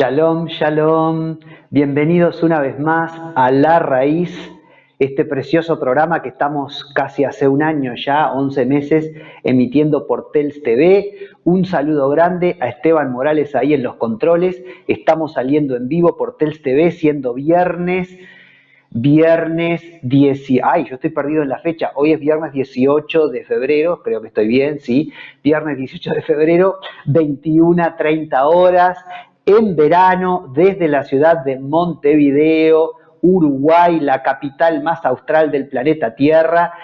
Shalom, shalom. Bienvenidos una vez más a La Raíz, este precioso programa que estamos casi hace un año ya, 11 meses, emitiendo por Tels TV. Un saludo grande a Esteban Morales ahí en los controles. Estamos saliendo en vivo por Tels TV, siendo viernes 10. Ay, yo estoy perdido en la fecha. Hoy es viernes 18 de febrero, creo que estoy bien, sí. Viernes 18 de febrero, 21:30 horas, en verano, desde la ciudad de Montevideo, Uruguay, la capital más austral del planeta Tierra.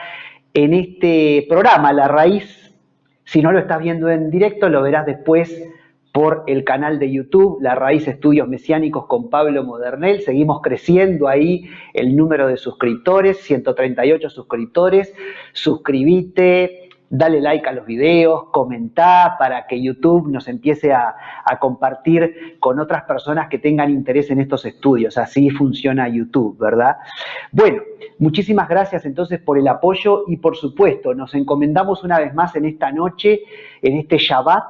En este programa, La Raíz, si no lo estás viendo en directo, lo verás después por el canal de YouTube, La Raíz Estudios Mesiánicos con Pablo Modernel. Seguimos creciendo ahí el número de suscriptores, 138 suscriptores. Suscríbete, dale like a los videos, comentá para que YouTube nos empiece a compartir con otras personas que tengan interés en estos estudios. Así funciona YouTube, ¿verdad? Bueno, muchísimas gracias entonces por el apoyo y por supuesto nos encomendamos una vez más en esta noche, en este Shabbat,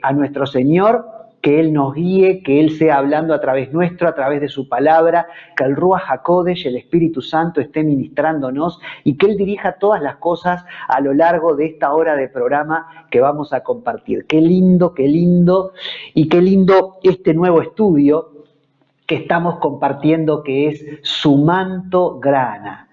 a nuestro Señor, que Él nos guíe, que Él sea hablando a través nuestro, a través de su palabra, que el Ruach HaKodesh, el Espíritu Santo, esté ministrándonos y que Él dirija todas las cosas a lo largo de esta hora de programa que vamos a compartir. Qué lindo y qué lindo este nuevo estudio que estamos compartiendo, que es Su manto grana.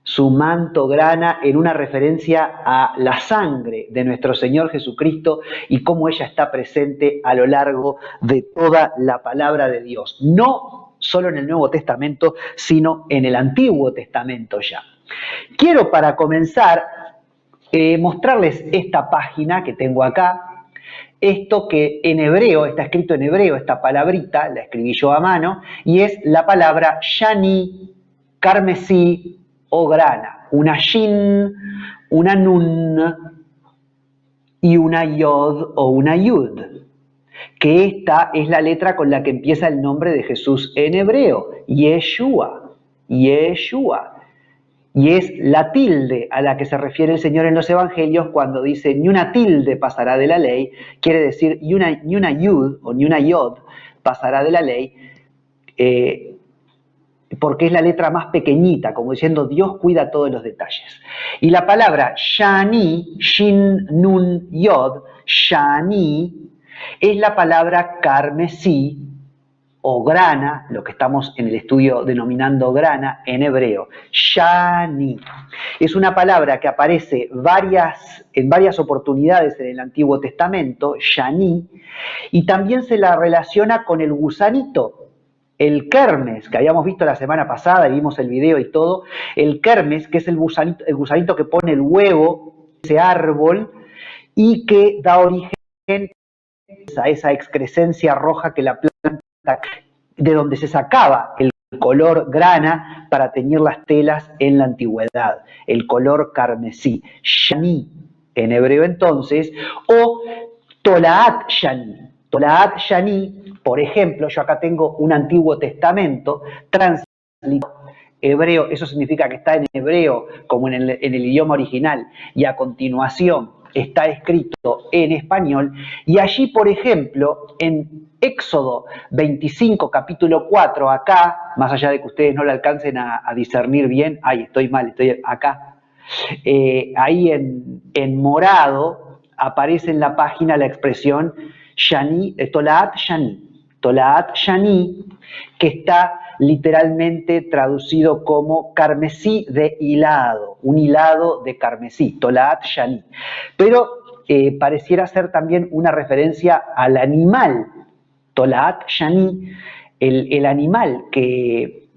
Su manto grana, en una referencia a la sangre de nuestro Señor Jesucristo y cómo ella está presente a lo largo de toda la palabra de Dios. No solo en el Nuevo Testamento, sino en el Antiguo Testamento ya. Quiero, para comenzar, mostrarles esta página que tengo acá. Esto que en hebreo, está escrito en hebreo, esta palabrita, la escribí yo a mano, y es la palabra shani, carmesí o grana. Una shin, una nun y una yod o una yud. Que esta es la letra con la que empieza el nombre de Jesús en hebreo, Yeshua, Yeshua. Y es la tilde a la que se refiere el Señor en los Evangelios cuando dice ni una tilde pasará de la ley, quiere decir ni una yud o ni una yod pasará de la ley, porque es la letra más pequeñita, como diciendo Dios cuida todos los detalles. Y la palabra shani, shin, nun, yod, shani, es la palabra carmesí, o grana, lo que estamos en el estudio denominando grana en hebreo, shani. Es una palabra que aparece en varias oportunidades en el Antiguo Testamento, shani, y también se la relaciona con el gusanito, el kermes, que habíamos visto la semana pasada, y vimos el video y todo. El kermes, que es el gusanito que pone el huevo, ese árbol, y que da origen a esa excrescencia roja que la planta, de donde se sacaba el color grana para teñir las telas en la antigüedad, el color carmesí, shani en hebreo entonces, o tolaat shani. Tolaat shani, por ejemplo, yo acá tengo un Antiguo Testamento transliterado hebreo, eso significa que está en hebreo como en el idioma original, y a continuación está escrito en español, y allí, por ejemplo, en Éxodo 25, capítulo 4, acá, más allá de que ustedes no lo alcancen a discernir bien, ay, estoy mal, estoy acá, ahí en morado aparece en la página la expresión shani, tolaat shani, que está literalmente traducido como carmesí de hilado, un hilado de carmesí, tolaat shani. Pero pareciera ser también una referencia al animal, tolaat shani, el animal que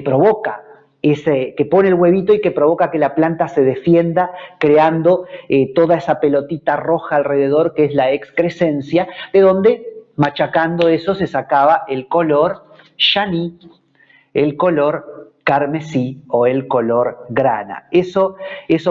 provoca, que pone el huevito y que provoca que la planta se defienda, creando toda esa pelotita roja alrededor que es la excrescencia, de donde, machacando eso, se sacaba el color shani, el color carmesí o el color grana. Eso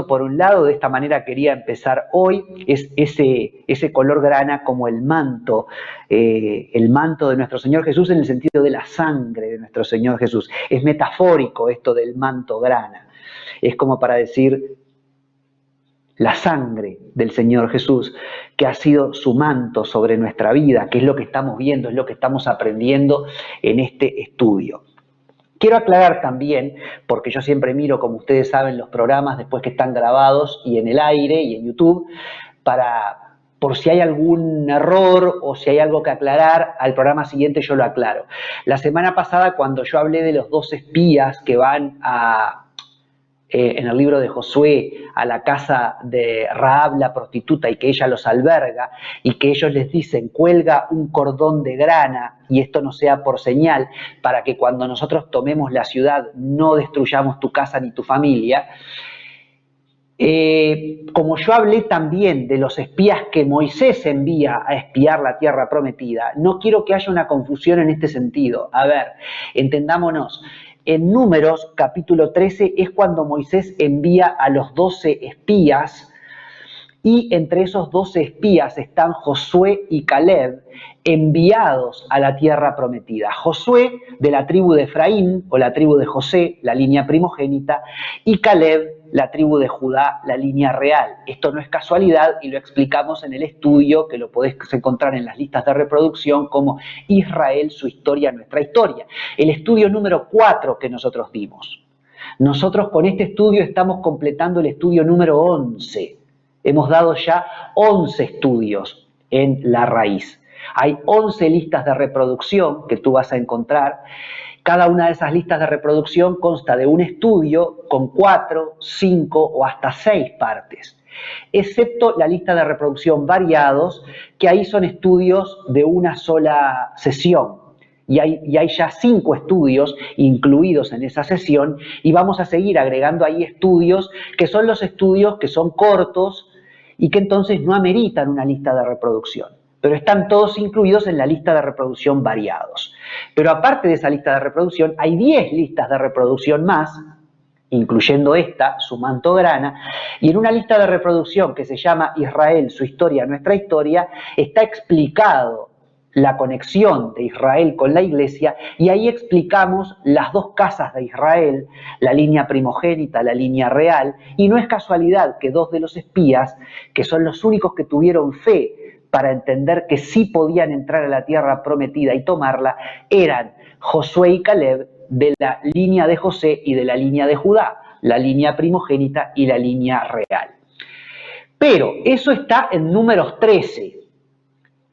por un lado, de esta manera quería empezar hoy, es ese color grana como el manto de nuestro Señor Jesús, en el sentido de la sangre de nuestro Señor Jesús. Es metafórico esto del manto grana. Es como para decir, la sangre del Señor Jesús, que ha sido su manto sobre nuestra vida, que es lo que estamos viendo, es lo que estamos aprendiendo en este estudio. Quiero aclarar también, porque yo siempre miro, como ustedes saben, los programas después que están grabados y en el aire y en YouTube, por si hay algún error o si hay algo que aclarar, al programa siguiente yo lo aclaro. La semana pasada, cuando yo hablé de los 2 espías que van en el libro de Josué a la casa de Rahab la prostituta y que ella los alberga y que ellos les dicen: cuelga un cordón de grana y esto no sea por señal, para que cuando nosotros tomemos la ciudad no destruyamos tu casa ni tu familia. Como yo hablé también de los espías que Moisés envía a espiar la tierra prometida, no quiero que haya una confusión en este sentido. A ver, entendámonos. En Números, capítulo 13, es cuando Moisés envía a los 12 espías, y entre esos 12 espías están Josué y Caleb, enviados a la tierra prometida. Josué, de la tribu de Efraín, o la tribu de José, la línea primogénita, y Caleb, la tribu de Judá, la línea real. Esto no es casualidad y lo explicamos en el estudio, que lo podés encontrar en las listas de reproducción, como Israel, su historia, nuestra historia. El estudio número 4 que nosotros dimos. Nosotros con este estudio estamos completando el estudio número 11. Hemos dado ya 11 estudios en la raíz. Hay 11 listas de reproducción que tú vas a encontrar. Cada una de esas listas de reproducción consta de un estudio con 4, 5 o hasta 6 partes, excepto la lista de reproducción variados, que ahí son estudios de una sola sesión. Y hay ya 5 estudios incluidos en esa sesión, y vamos a seguir agregando ahí estudios que son los estudios que son cortos y que entonces no ameritan una lista de reproducción, pero están todos incluidos en la lista de reproducción variados. Pero aparte de esa lista de reproducción, hay 10 listas de reproducción más, incluyendo esta, su manto grana, y en una lista de reproducción que se llama Israel, su historia, nuestra historia, está explicado la conexión de Israel con la iglesia, y ahí explicamos las 2 casas de Israel, la línea primogénita, la línea real, y no es casualidad que 2 de los espías, que son los únicos que tuvieron fe para entender que sí podían entrar a la tierra prometida y tomarla, eran Josué y Caleb, de la línea de José y de la línea de Judá, la línea primogénita y la línea real. Pero eso está en Números 13.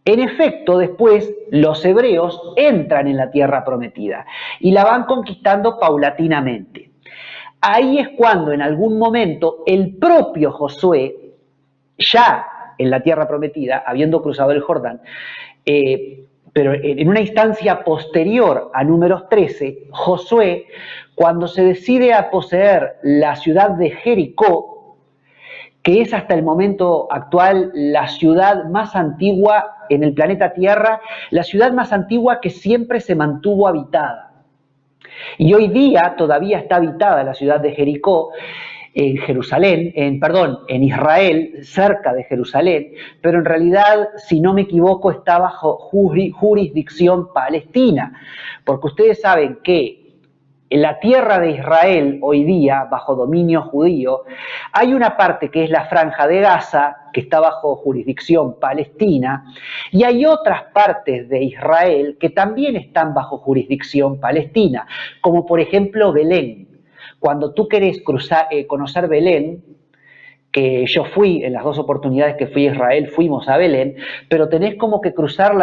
En efecto, después los hebreos entran en la tierra prometida y la van conquistando paulatinamente. Ahí es cuando en algún momento el propio Josué, ya en la tierra prometida, habiendo cruzado el Jordán, pero en una instancia posterior a Números 13, Josué, cuando se decide a poseer la ciudad de Jericó, que es hasta el momento actual la ciudad más antigua en el planeta Tierra, la ciudad más antigua que siempre se mantuvo habitada. Y hoy día todavía está habitada la ciudad de Jericó, en Jerusalén, en Israel, cerca de Jerusalén, pero en realidad, si no me equivoco, está bajo jurisdicción palestina, porque ustedes saben que en la tierra de Israel, hoy día, bajo dominio judío, hay una parte que es la Franja de Gaza, que está bajo jurisdicción palestina, y hay otras partes de Israel que también están bajo jurisdicción palestina, como por ejemplo Belén. Cuando tú querés conocer Belén, que yo fui, en las 2 oportunidades que fui a Israel, fuimos a Belén, pero tenés como que cruzar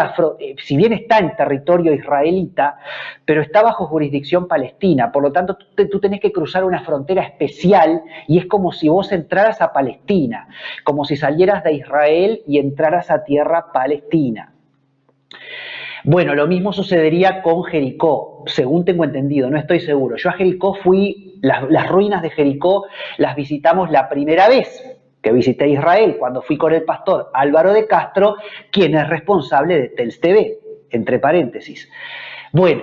si bien está en territorio israelita, pero está bajo jurisdicción palestina, por lo tanto tú tenés que cruzar una frontera especial y es como si vos entraras a Palestina, como si salieras de Israel y entraras a tierra palestina. Bueno, lo mismo sucedería con Jericó, según tengo entendido, no estoy seguro. Yo a Jericó fui, las ruinas de Jericó las visitamos la primera vez que visité Israel, cuando fui con el pastor Álvaro de Castro, quien es responsable de TELS TV, entre paréntesis. Bueno,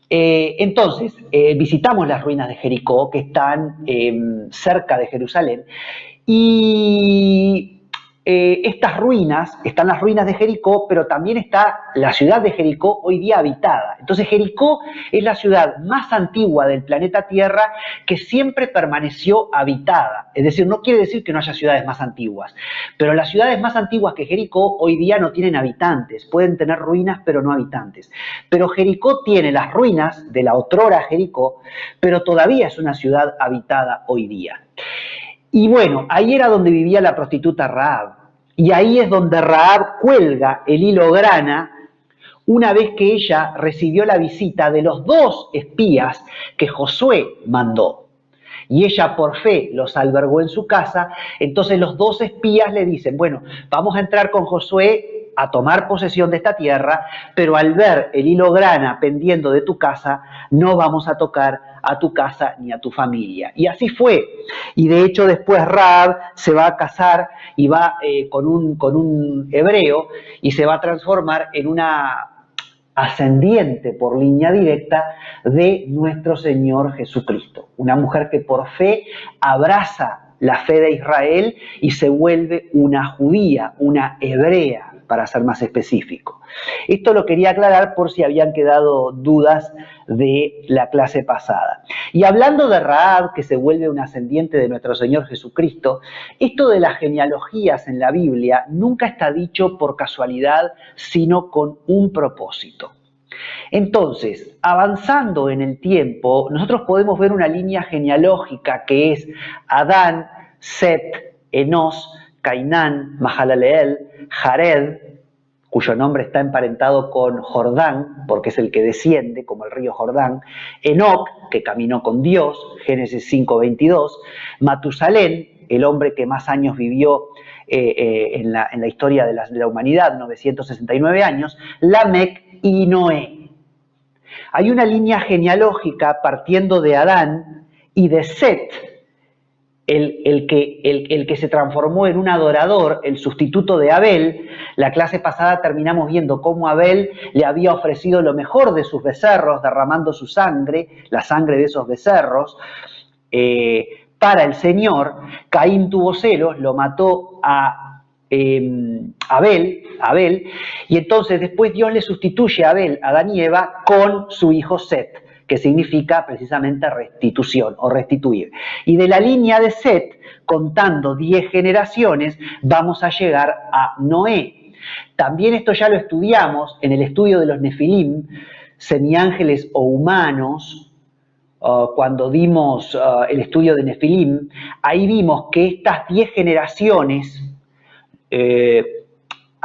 entonces, visitamos las ruinas de Jericó, que están cerca de Jerusalén, y estas ruinas, están las ruinas de Jericó, pero también está la ciudad de Jericó hoy día habitada. Entonces Jericó es la ciudad más antigua del planeta Tierra que siempre permaneció habitada. Es decir, no quiere decir que no haya ciudades más antiguas, pero las ciudades más antiguas que Jericó hoy día no tienen habitantes, pueden tener ruinas pero no habitantes. Pero Jericó tiene las ruinas de la otrora Jericó, pero todavía es una ciudad habitada hoy día. Y bueno, ahí era donde vivía la prostituta Rahab. Y ahí es donde Rahab cuelga el hilo grana una vez que ella recibió la visita de los 2 espías que Josué mandó. Y ella por fe los albergó en su casa. Entonces los 2 espías le dicen, bueno, vamos a entrar con Josué a tomar posesión de esta tierra, pero al ver el hilo grana pendiendo de tu casa, no vamos a tocar a tu casa ni a tu familia. Y así fue. Y de hecho después Rahab se va a casar y va con un hebreo y se va a transformar en una ascendiente por línea directa de nuestro Señor Jesucristo. Una mujer que por fe abraza la fe de Israel y se vuelve una judía, una hebrea, para ser más específico. Esto lo quería aclarar por si habían quedado dudas de la clase pasada. Y hablando de Rahab, que se vuelve un ascendiente de nuestro Señor Jesucristo, esto de las genealogías en la Biblia nunca está dicho por casualidad, sino con un propósito. Entonces, avanzando en el tiempo, nosotros podemos ver una línea genealógica que es Adán, Set, Enos, Cainán, Mahalaleel, Jared, cuyo nombre está emparentado con Jordán, porque es el que desciende, como el río Jordán, Enoc, que caminó con Dios, Génesis 5:22, Matusalén, el hombre que más años vivió en la historia de la humanidad, 969 años, Lamec y Noé. Hay una línea genealógica partiendo de Adán y de Set, el que se transformó en un adorador, el sustituto de Abel. La clase pasada terminamos viendo cómo Abel le había ofrecido lo mejor de sus becerros, derramando su sangre, la sangre de esos becerros, para el Señor. Caín tuvo celos, lo mató a Abel, y entonces después Dios le sustituye a Abel, a Adán y Eva, con su hijo Set, que significa precisamente restitución o restituir. Y de la línea de Set, contando 10 generaciones, vamos a llegar a Noé. También esto ya lo estudiamos en el estudio de los Nefilim, semiángeles o humanos. Cuando dimos el estudio de Nefilim, ahí vimos que estas 10 generaciones,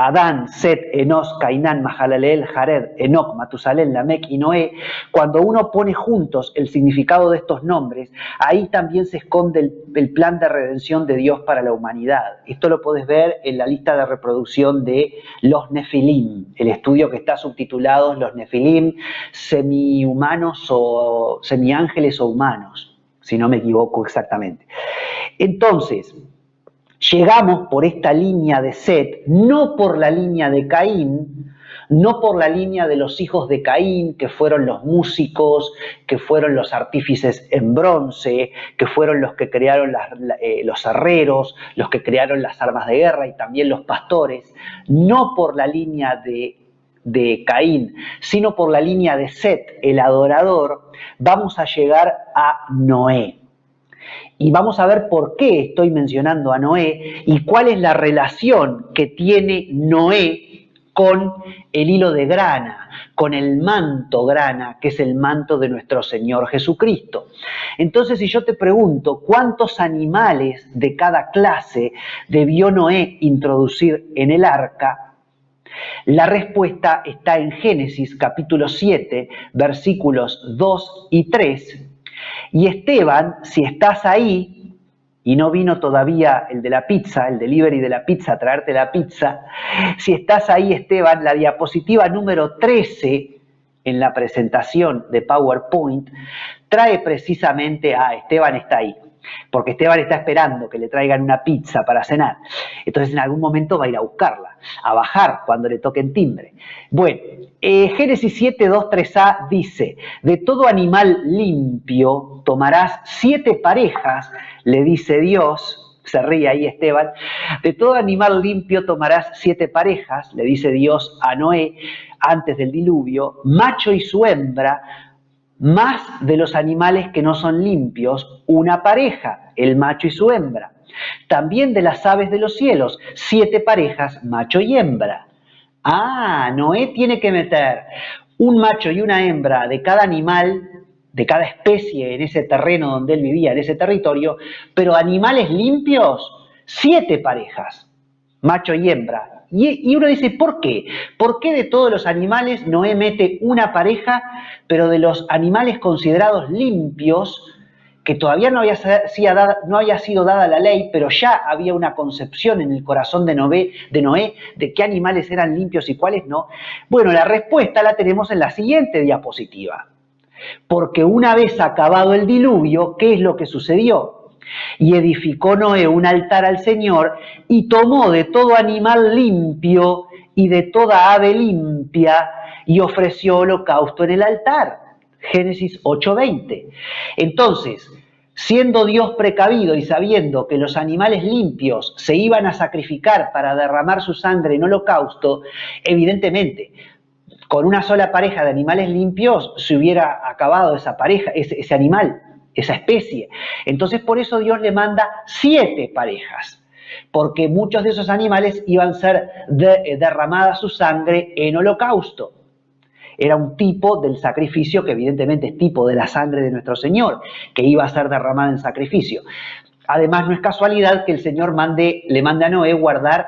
Adán, Set, Enos, Cainán, Mahalaleel, Jared, Enoc, Matusalén, Lamec y Noé, cuando uno pone juntos el significado de estos nombres, ahí también se esconde el plan de redención de Dios para la humanidad. Esto lo podés ver en la lista de reproducción de los Nefilim, el estudio que está subtitulado Los Nefilim, semi-humanos o semi-ángeles o humanos, si no me equivoco exactamente. Entonces, llegamos por esta línea de Set, no por la línea de Caín, no por la línea de los hijos de Caín, que fueron los músicos, que fueron los artífices en bronce, que fueron los que crearon los herreros, los que crearon las armas de guerra y también los pastores, no por la línea de Caín, sino por la línea de Set, el adorador, vamos a llegar a Noé. Y vamos a ver por qué estoy mencionando a Noé y cuál es la relación que tiene Noé con el hilo de grana, con el manto grana, que es el manto de nuestro Señor Jesucristo. Entonces, si yo te pregunto cuántos animales de cada clase debió Noé introducir en el arca, la respuesta está en Génesis capítulo 7, versículos 2 y 3. Y Esteban, si estás ahí, y no vino todavía el de la pizza, el delivery de la pizza, a traerte la pizza, si estás ahí, Esteban, la diapositiva número 13 en la presentación de PowerPoint trae precisamente a Esteban está ahí, porque Esteban está esperando que le traigan una pizza para cenar. Entonces en algún momento va a ir a buscarla, a bajar cuando le toquen timbre. Bueno, Génesis 7, 2, 3a dice, de todo animal limpio tomarás 7 parejas, le dice Dios, Se ríe ahí Esteban. De todo animal limpio tomarás 7 parejas, le dice Dios a Noé antes del diluvio, macho y su hembra, más de los animales que no son limpios, una pareja, el macho y su hembra. También de las aves de los cielos, 7 parejas, macho y hembra. Ah, Noé tiene que meter un macho y una hembra de cada animal, de cada especie en ese terreno donde él vivía, en ese territorio, pero animales limpios, 7 parejas, macho y hembra. Y uno dice, ¿por qué? ¿Por qué de todos los animales Noé mete una pareja, pero de los animales considerados limpios, que todavía no había sido dada la ley, pero ya había una concepción en el corazón de Noé de qué animales eran limpios y cuáles no? Bueno, la respuesta la tenemos en la siguiente diapositiva. Porque una vez acabado el diluvio, ¿qué es lo que sucedió? Y edificó Noé un altar al Señor y tomó de todo animal limpio y de toda ave limpia y ofreció holocausto en el altar. Génesis 8:20. Entonces, siendo Dios precavido y sabiendo que los animales limpios se iban a sacrificar para derramar su sangre en holocausto, evidentemente, con una sola pareja de animales limpios se hubiera acabado esa pareja, ese animal, esa especie. Entonces por eso Dios le manda 7 parejas, porque muchos de esos animales iban a ser derramada su sangre en holocausto. Era un tipo del sacrificio que evidentemente es tipo de la sangre de nuestro Señor, que iba a ser derramada en sacrificio. Además, no es casualidad que el Señor le mande a Noé guardar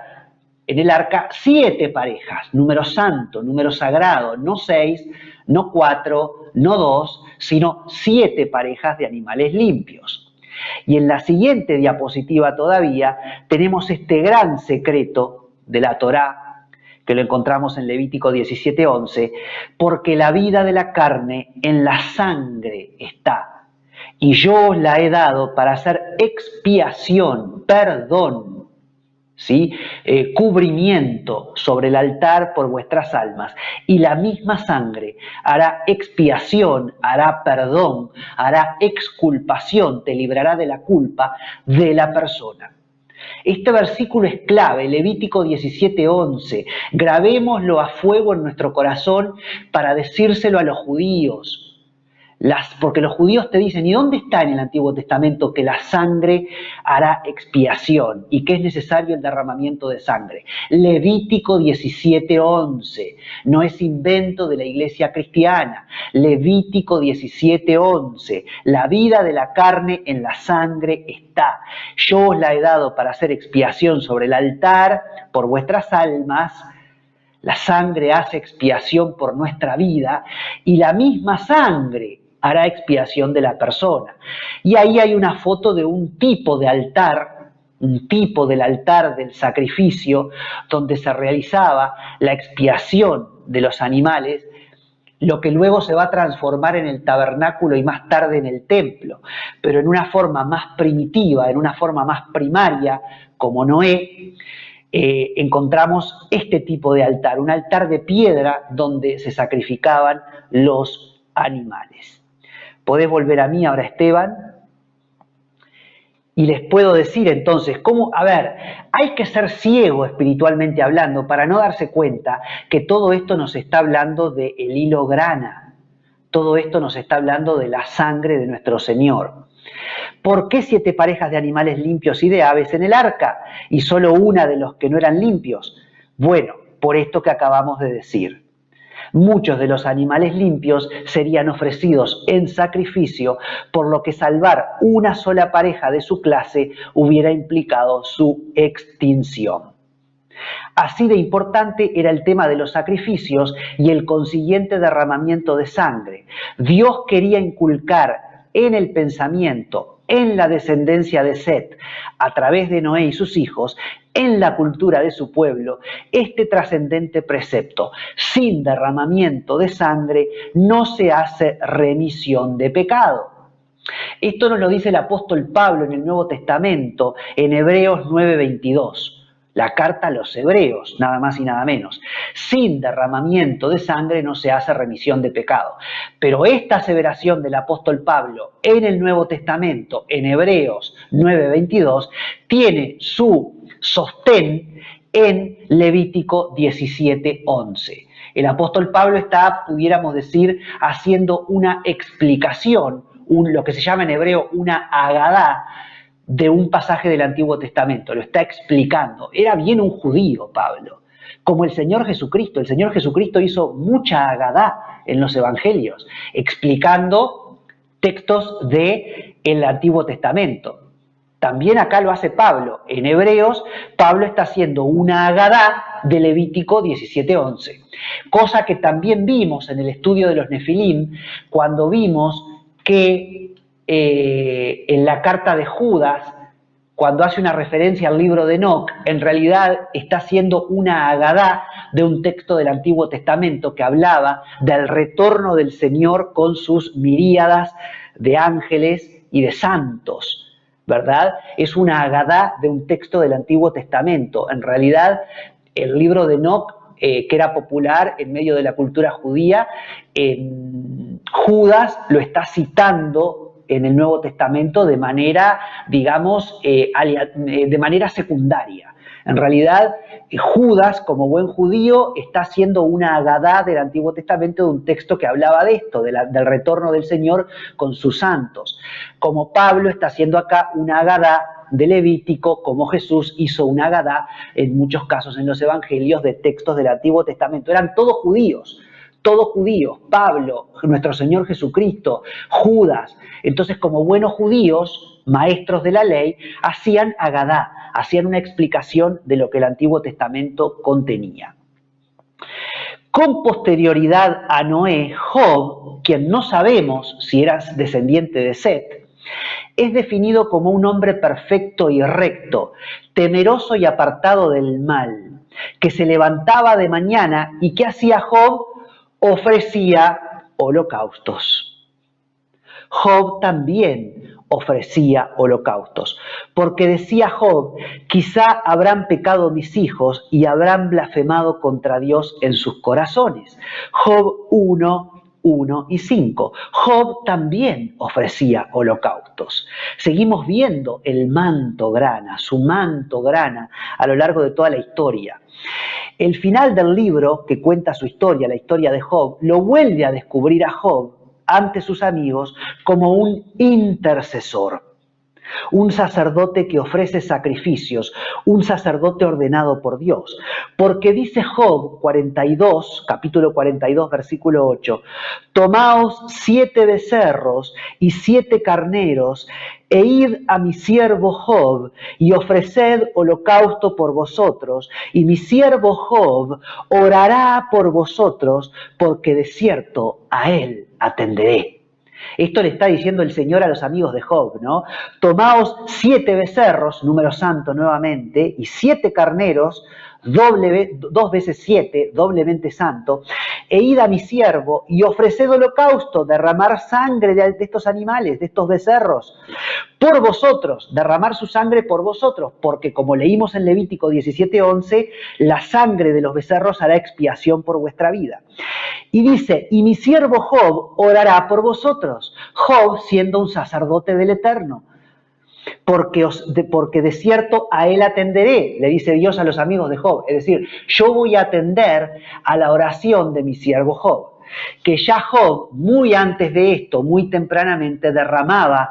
en el arca 7 parejas, número santo, número sagrado, no 6, no 4, no 2, sino 7 parejas de animales limpios. Y en la siguiente diapositiva todavía tenemos este gran secreto de la Torá, que lo encontramos en Levítico 17:11, porque la vida de la carne en la sangre está, y yo os la he dado para hacer expiación, perdón, ¿sí? Cubrimiento sobre el altar por vuestras almas, y la misma sangre hará expiación, hará perdón, hará exculpación, te librará de la culpa de la persona. Este versículo es clave, Levítico 17:11. Grabémoslo a fuego en nuestro corazón para decírselo a los judíos. Porque los judíos te dicen, ¿y dónde está en el Antiguo Testamento que la sangre hará expiación y que es necesario el derramamiento de sangre? Levítico 17:11, no es invento de la iglesia cristiana. Levítico 17:11, la vida de la carne en la sangre está. Yo os la he dado para hacer expiación sobre el altar por vuestras almas. La sangre hace expiación por nuestra vida y la misma sangre hará expiación de la persona. Y ahí hay una foto de un tipo de altar, un tipo del altar del sacrificio, donde se realizaba la expiación de los animales, lo que luego se va a transformar en el tabernáculo y más tarde en el templo, pero en una forma más primitiva, en una forma más primaria, como Noé, encontramos este tipo de altar, un altar de piedra donde se sacrificaban los animales. ¿Podés volver a mí ahora, Esteban? Y les puedo decir entonces, hay que ser ciego espiritualmente hablando para no darse cuenta que todo esto nos está hablando del hilo grana, todo esto nos está hablando de la sangre de nuestro Señor. ¿Por qué 7 parejas de animales limpios y de aves en el arca y solo una de los que no eran limpios? Bueno, por esto que acabamos de decir. Muchos de los animales limpios serían ofrecidos en sacrificio, por lo que salvar una sola pareja de su clase hubiera implicado su extinción. Así de importante era el tema de los sacrificios y el consiguiente derramamiento de sangre. Dios quería inculcar en el pensamiento, en la descendencia de Set, a través de Noé y sus hijos, en la cultura de su pueblo, este trascendente precepto: sin derramamiento de sangre no se hace remisión de pecado. Esto nos lo dice el apóstol Pablo en el Nuevo Testamento, en Hebreos 9:22. La carta a los hebreos, nada más y nada menos. Sin derramamiento de sangre no se hace remisión de pecado. Pero esta aseveración del apóstol Pablo en el Nuevo Testamento, en Hebreos 9:22, tiene su sostén en Levítico 17:11. El apóstol Pablo está, pudiéramos decir, haciendo una explicación, lo que se llama en hebreo una agadá, de un pasaje del Antiguo Testamento, lo está explicando. Era bien un judío, Pablo, como el Señor Jesucristo. El Señor Jesucristo hizo mucha agadá en los evangelios, explicando textos del Antiguo Testamento. También acá lo hace Pablo. En Hebreos, Pablo está haciendo una agadá de Levítico 17:11, cosa que también vimos en el estudio de los Nefilim, cuando vimos que en la carta de Judas, cuando hace una referencia al libro de Enoc, en realidad está haciendo una agadá de un texto del Antiguo Testamento que hablaba del retorno del Señor con sus miríadas de ángeles y de santos, ¿verdad? Es una agadá de un texto del Antiguo Testamento. En realidad, el libro de Enoc, que era popular en medio de la cultura judía, Judas lo está citando en el Nuevo Testamento de manera, digamos, de manera secundaria. En realidad, Judas, como buen judío, está haciendo una agadá del Antiguo Testamento de un texto que hablaba de esto, del retorno del Señor con sus santos. Como Pablo está haciendo acá una agadá de Levítico, como Jesús hizo una agadá en muchos casos en los evangelios de textos del Antiguo Testamento. Eran todos judíos. Todos judíos, Pablo, nuestro Señor Jesucristo, Judas. Entonces, como buenos judíos, maestros de la ley, hacían agadá, hacían una explicación de lo que el Antiguo Testamento contenía. Con posterioridad a Noé, Job, quien no sabemos si era descendiente de Set, es definido como un hombre perfecto y recto, temeroso y apartado del mal, que se levantaba de mañana y ¿qué hacía Job? Ofrecía holocaustos. Job también ofrecía holocaustos, porque decía Job, quizá habrán pecado mis hijos y habrán blasfemado contra Dios en sus corazones. Job 1 y 5. Job también ofrecía holocaustos. Seguimos viendo el manto grana, su manto grana a lo largo de toda la historia. El final del libro, que cuenta su historia, la historia de Job, lo vuelve a descubrir a Job ante sus amigos como un intercesor, un sacerdote que ofrece sacrificios, un sacerdote ordenado por Dios. Porque dice Job 42, capítulo 42, versículo 8, tomaos 7 becerros y 7 carneros, e id a mi siervo Job, y ofreced holocausto por vosotros, y mi siervo Job orará por vosotros, porque de cierto a él atenderé. Esto le está diciendo el Señor a los amigos de Job, ¿no? Tomaos 7 becerros, número santo nuevamente, y 7 carneros, 2 veces 7, doblemente santo, e id a mi siervo y ofreced holocausto, derramar sangre de estos animales, de estos becerros, por vosotros, derramar su sangre por vosotros, porque como leímos en Levítico 17:11, la sangre de los becerros hará expiación por vuestra vida. Y dice, y mi siervo Job orará por vosotros, Job siendo un sacerdote del Eterno, porque de cierto a él atenderé, le dice Dios a los amigos de Job. Es decir, yo voy a atender a la oración de mi siervo Job, que ya Job, muy antes de esto, muy tempranamente, derramaba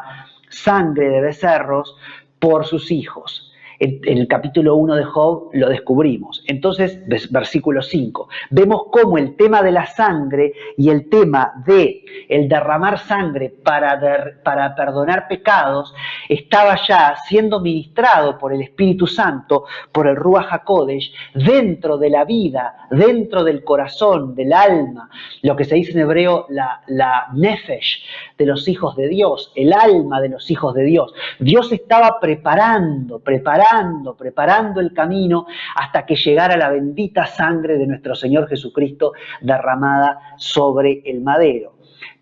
sangre de becerros por sus hijos. En el capítulo 1 de Job lo descubrimos. Entonces, versículo 5, vemos cómo el tema de la sangre y el tema de el derramar sangre para perdonar pecados estaba ya siendo ministrado por el Espíritu Santo, por el Ruach HaKodesh, dentro de la vida, dentro del corazón, del alma, lo que se dice en hebreo la nefesh de los hijos de Dios, el alma de los hijos de Dios. Dios estaba preparando el camino hasta que llegara la bendita sangre de nuestro Señor Jesucristo derramada sobre el madero.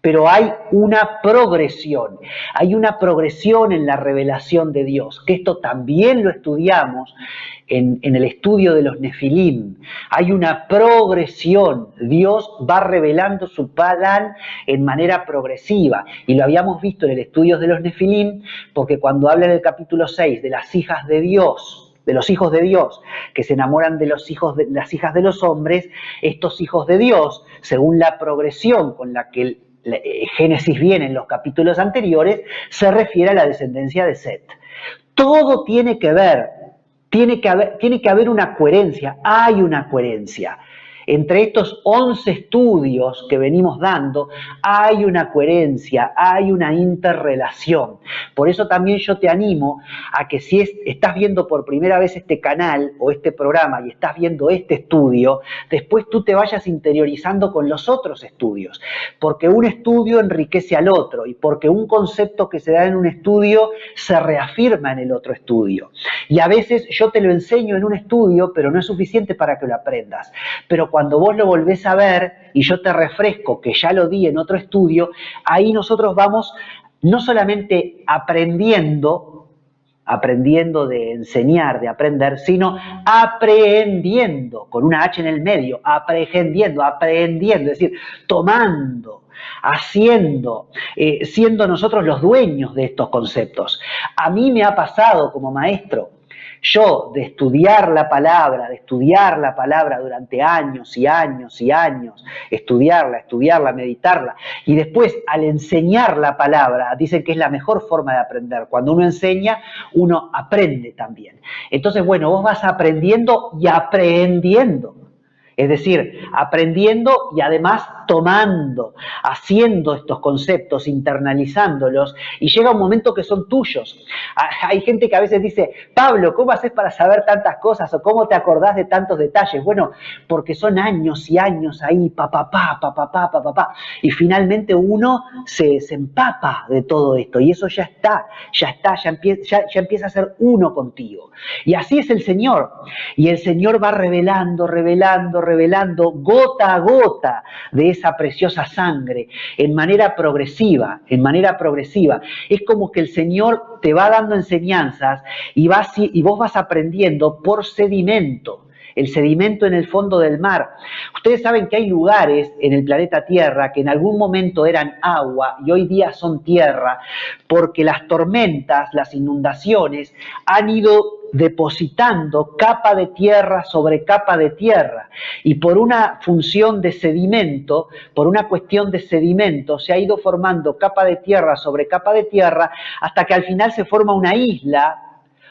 pero hay una progresión en la revelación de Dios, que esto también lo estudiamos en el estudio de los Nefilim. Hay una progresión, Dios va revelando su plan en manera progresiva, y lo habíamos visto en el estudio de los Nefilim, porque cuando habla en el capítulo 6 de las hijas de Dios, de los hijos de Dios, que se enamoran de las hijas de los hombres, estos hijos de Dios, según la progresión con la que el Génesis viene en los capítulos anteriores, se refiere a la descendencia de Set. Todo tiene que ver, tiene que haber una coherencia, hay una coherencia. Entre estos 11 estudios que venimos dando, hay una coherencia, hay una interrelación. Por eso también yo te animo a que si estás viendo por primera vez este canal o este programa y estás viendo este estudio, después tú te vayas interiorizando con los otros estudios. Porque un estudio enriquece al otro y porque un concepto que se da en un estudio se reafirma en el otro estudio. Y a veces yo te lo enseño en un estudio, pero no es suficiente para que lo aprendas. Pero cuando vos lo volvés a ver y yo te refresco que ya lo di en otro estudio, ahí nosotros vamos no solamente aprendiendo de enseñar, de aprender, sino aprehendiendo, con una H en el medio, aprendiendo, es decir, tomando, haciendo, siendo nosotros los dueños de estos conceptos. A mí me ha pasado como maestro, yo de estudiar la palabra durante años y años y años, estudiarla, meditarla, y después al enseñar la palabra, dicen que es la mejor forma de aprender. Cuando uno enseña, uno aprende también. Entonces, bueno, vos vas aprendiendo y aprehendiendo. Es decir, aprendiendo y además tomando, haciendo estos conceptos, internalizándolos, y llega un momento que son tuyos. Hay gente que a veces dice, Pablo, ¿cómo haces para saber tantas cosas? ¿O cómo te acordás de tantos detalles? Bueno, porque son años y años ahí, y finalmente uno se empapa de todo esto, y eso ya empieza a ser uno contigo. Y así es el Señor, y el Señor va revelando gota a gota de esa preciosa sangre en manera progresiva. Es como que el Señor te va dando enseñanzas y vos vas aprendiendo por sedimento. El sedimento en el fondo del mar. Ustedes saben que hay lugares en el planeta Tierra que en algún momento eran agua y hoy día son tierra, porque las tormentas, las inundaciones han ido depositando capa de tierra sobre capa de tierra, y por una función de sedimento, por una cuestión de sedimento, se ha ido formando capa de tierra sobre capa de tierra hasta que al final se forma una isla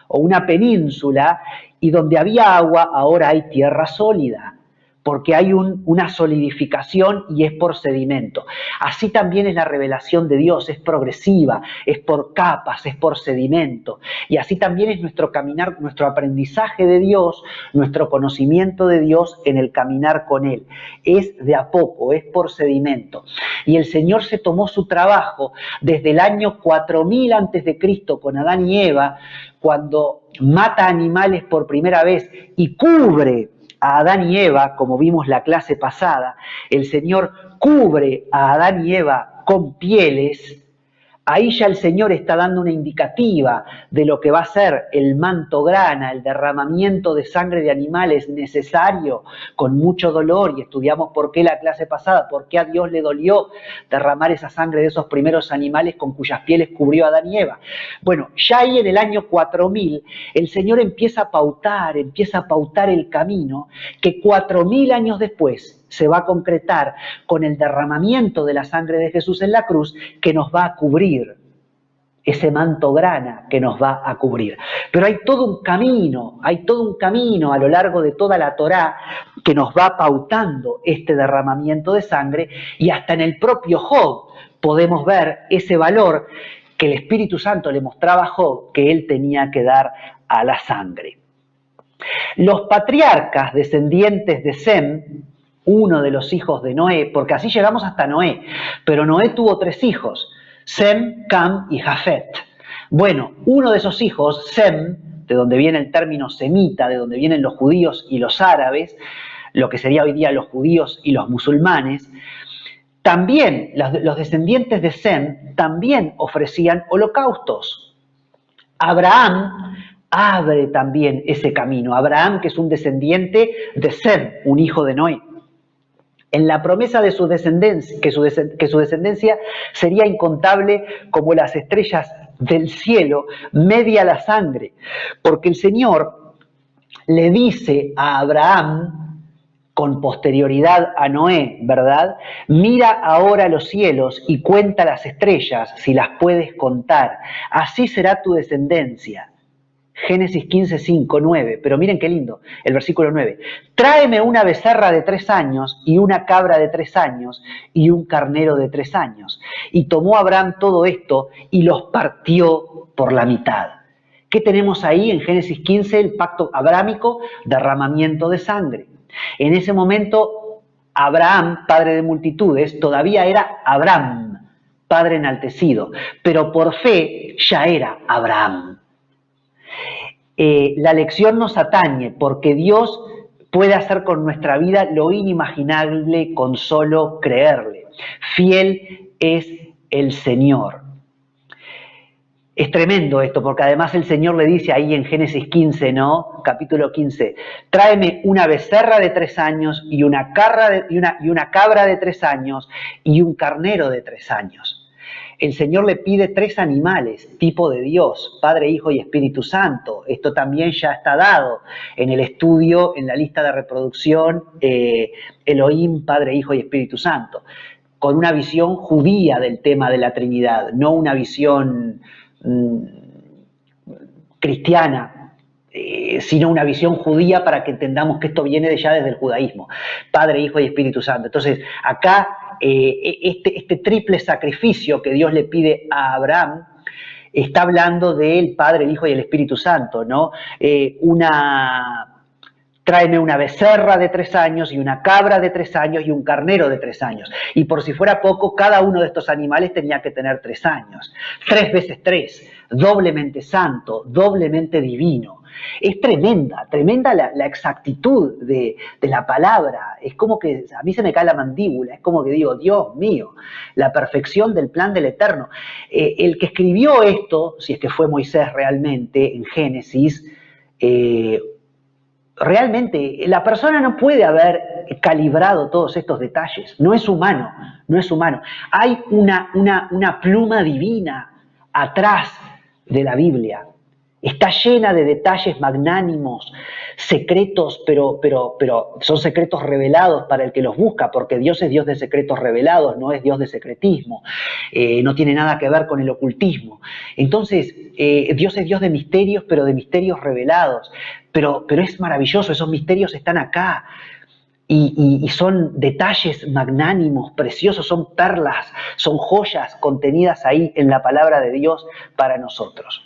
o una península, y donde había agua ahora hay tierra sólida, porque hay una solidificación y es por sedimento. Así también es la revelación de Dios, es progresiva, es por capas, es por sedimento. Y así también es nuestro caminar, nuestro aprendizaje de Dios, nuestro conocimiento de Dios en el caminar con Él. Es de a poco, es por sedimento. Y el Señor se tomó su trabajo desde el año 4000 a.C. con Adán y Eva, cuando mata animales por primera vez y cubre a Adán y Eva, como vimos la clase pasada. El Señor cubre a Adán y Eva con pieles. Ahí ya el Señor está dando una indicativa de lo que va a ser el manto grana, el derramamiento de sangre de animales necesario, con mucho dolor, y estudiamos por qué la clase pasada, por qué a Dios le dolió derramar esa sangre de esos primeros animales con cuyas pieles cubrió a Adán y Eva. Bueno, ya ahí en el año 4000, el Señor empieza a pautar el camino que 4000 años después se va a concretar con el derramamiento de la sangre de Jesús en la cruz, que nos va a cubrir, ese manto grana que nos va a cubrir. Pero hay todo un camino a lo largo de toda la Torá que nos va pautando este derramamiento de sangre, y hasta en el propio Job podemos ver ese valor que el Espíritu Santo le mostraba a Job que él tenía que dar a la sangre. Los patriarcas descendientes de Sem, uno de los hijos de Noé, porque así llegamos hasta Noé, pero Noé tuvo 3 hijos, Sem, Cam y Jafet. Bueno, uno de esos hijos, Sem, de donde viene el término semita, de donde vienen los judíos y los árabes, lo que sería hoy día los judíos y los musulmanes, también los descendientes de Sem también ofrecían holocaustos. Abraham abre también ese camino. Abraham, que es un descendiente de Sem, un hijo de Noé. En la promesa de su descendencia, que su descendencia sería incontable como las estrellas del cielo, media la sangre, porque el Señor le dice a Abraham, con posterioridad a Noé, ¿verdad? Mira ahora los cielos y cuenta las estrellas, si las puedes contar. Así será tu descendencia. Génesis 15, 5, 9. Pero miren qué lindo, el versículo 9. Tráeme una becerra de 3 años y una cabra de 3 años y un carnero de 3 años. Y tomó Abraham todo esto y los partió por la mitad. ¿Qué tenemos ahí en Génesis 15? El pacto abrámico, derramamiento de sangre. En ese momento, Abraham, padre de multitudes, todavía era Abram, padre enaltecido, pero por fe ya era Abraham. La lección nos atañe porque Dios puede hacer con nuestra vida lo inimaginable con solo creerle. Fiel es el Señor. Es tremendo esto, porque además el Señor le dice ahí en Génesis 15, ¿no? Capítulo 15, tráeme una becerra de 3 años y una cabra de 3 años y un carnero de 3 años. El Señor le pide 3 animales, tipo de Dios, Padre, Hijo y Espíritu Santo. Esto también ya está dado en el estudio, en la lista de reproducción, Elohim, Padre, Hijo y Espíritu Santo, con una visión judía del tema de la Trinidad, no una visión cristiana, sino una visión judía para que entendamos que esto viene de ya desde el judaísmo, Padre, Hijo y Espíritu Santo. Entonces, acá este triple sacrificio que Dios le pide a Abraham está hablando del Padre, el Hijo y el Espíritu Santo, ¿no? Tráeme una becerra de 3 años y una cabra de 3 años y un carnero de 3 años. Y por si fuera poco, cada uno de estos animales tenía que tener 3 años. 3 veces 3, doblemente santo, doblemente divino. Es tremenda la exactitud de la palabra. Es como que a mí se me cae la mandíbula, es como que digo, Dios mío, la perfección del plan del Eterno. El que escribió esto, si es que fue Moisés realmente, en Génesis, realmente la persona no puede haber calibrado todos estos detalles, no es humano, no es humano. Hay una pluma divina atrás de la Biblia, está llena de detalles magnánimos, secretos, pero son secretos revelados para el que los busca, porque Dios es Dios de secretos revelados, no es Dios de secretismo, no tiene nada que ver con el ocultismo. Entonces, Dios es Dios de misterios, pero de misterios revelados. Pero es maravilloso, esos misterios están acá y son detalles magnánimos, preciosos, son perlas, son joyas contenidas ahí en la palabra de Dios para nosotros.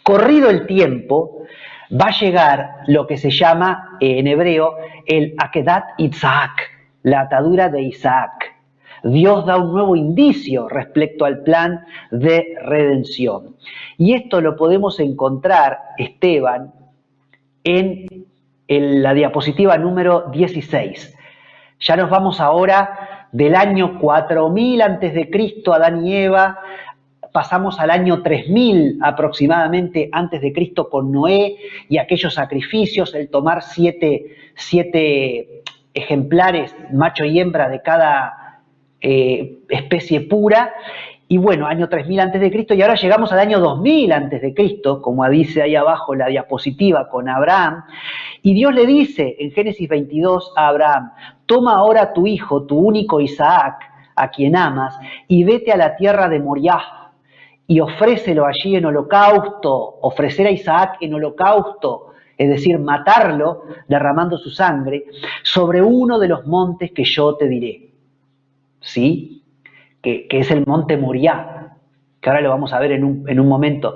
Corrido el tiempo, va a llegar lo que se llama en hebreo el Akedat Isaac, la atadura de Isaac. Dios da un nuevo indicio respecto al plan de redención. Y esto lo podemos encontrar, Esteban, en la diapositiva número 16. Ya nos vamos ahora del año 4000 a.C., Adán y Eva, pasamos al año 3000 aproximadamente antes de Cristo con Noé y aquellos sacrificios, el tomar siete ejemplares, macho y hembra de cada especie pura. Y bueno, año 3000 a.C. y ahora llegamos al año 2000 a.C., como dice ahí abajo la diapositiva con Abraham. Y Dios le dice en Génesis 22 a Abraham, toma ahora tu hijo, tu único Isaac, a quien amas, y vete a la tierra de Moriah y ofrécelo allí en holocausto, ofrecer a Isaac en holocausto, es decir, matarlo derramando su sangre, sobre uno de los montes que yo te diré. ¿Sí? Que es el monte Moriah, que ahora lo vamos a ver en un momento.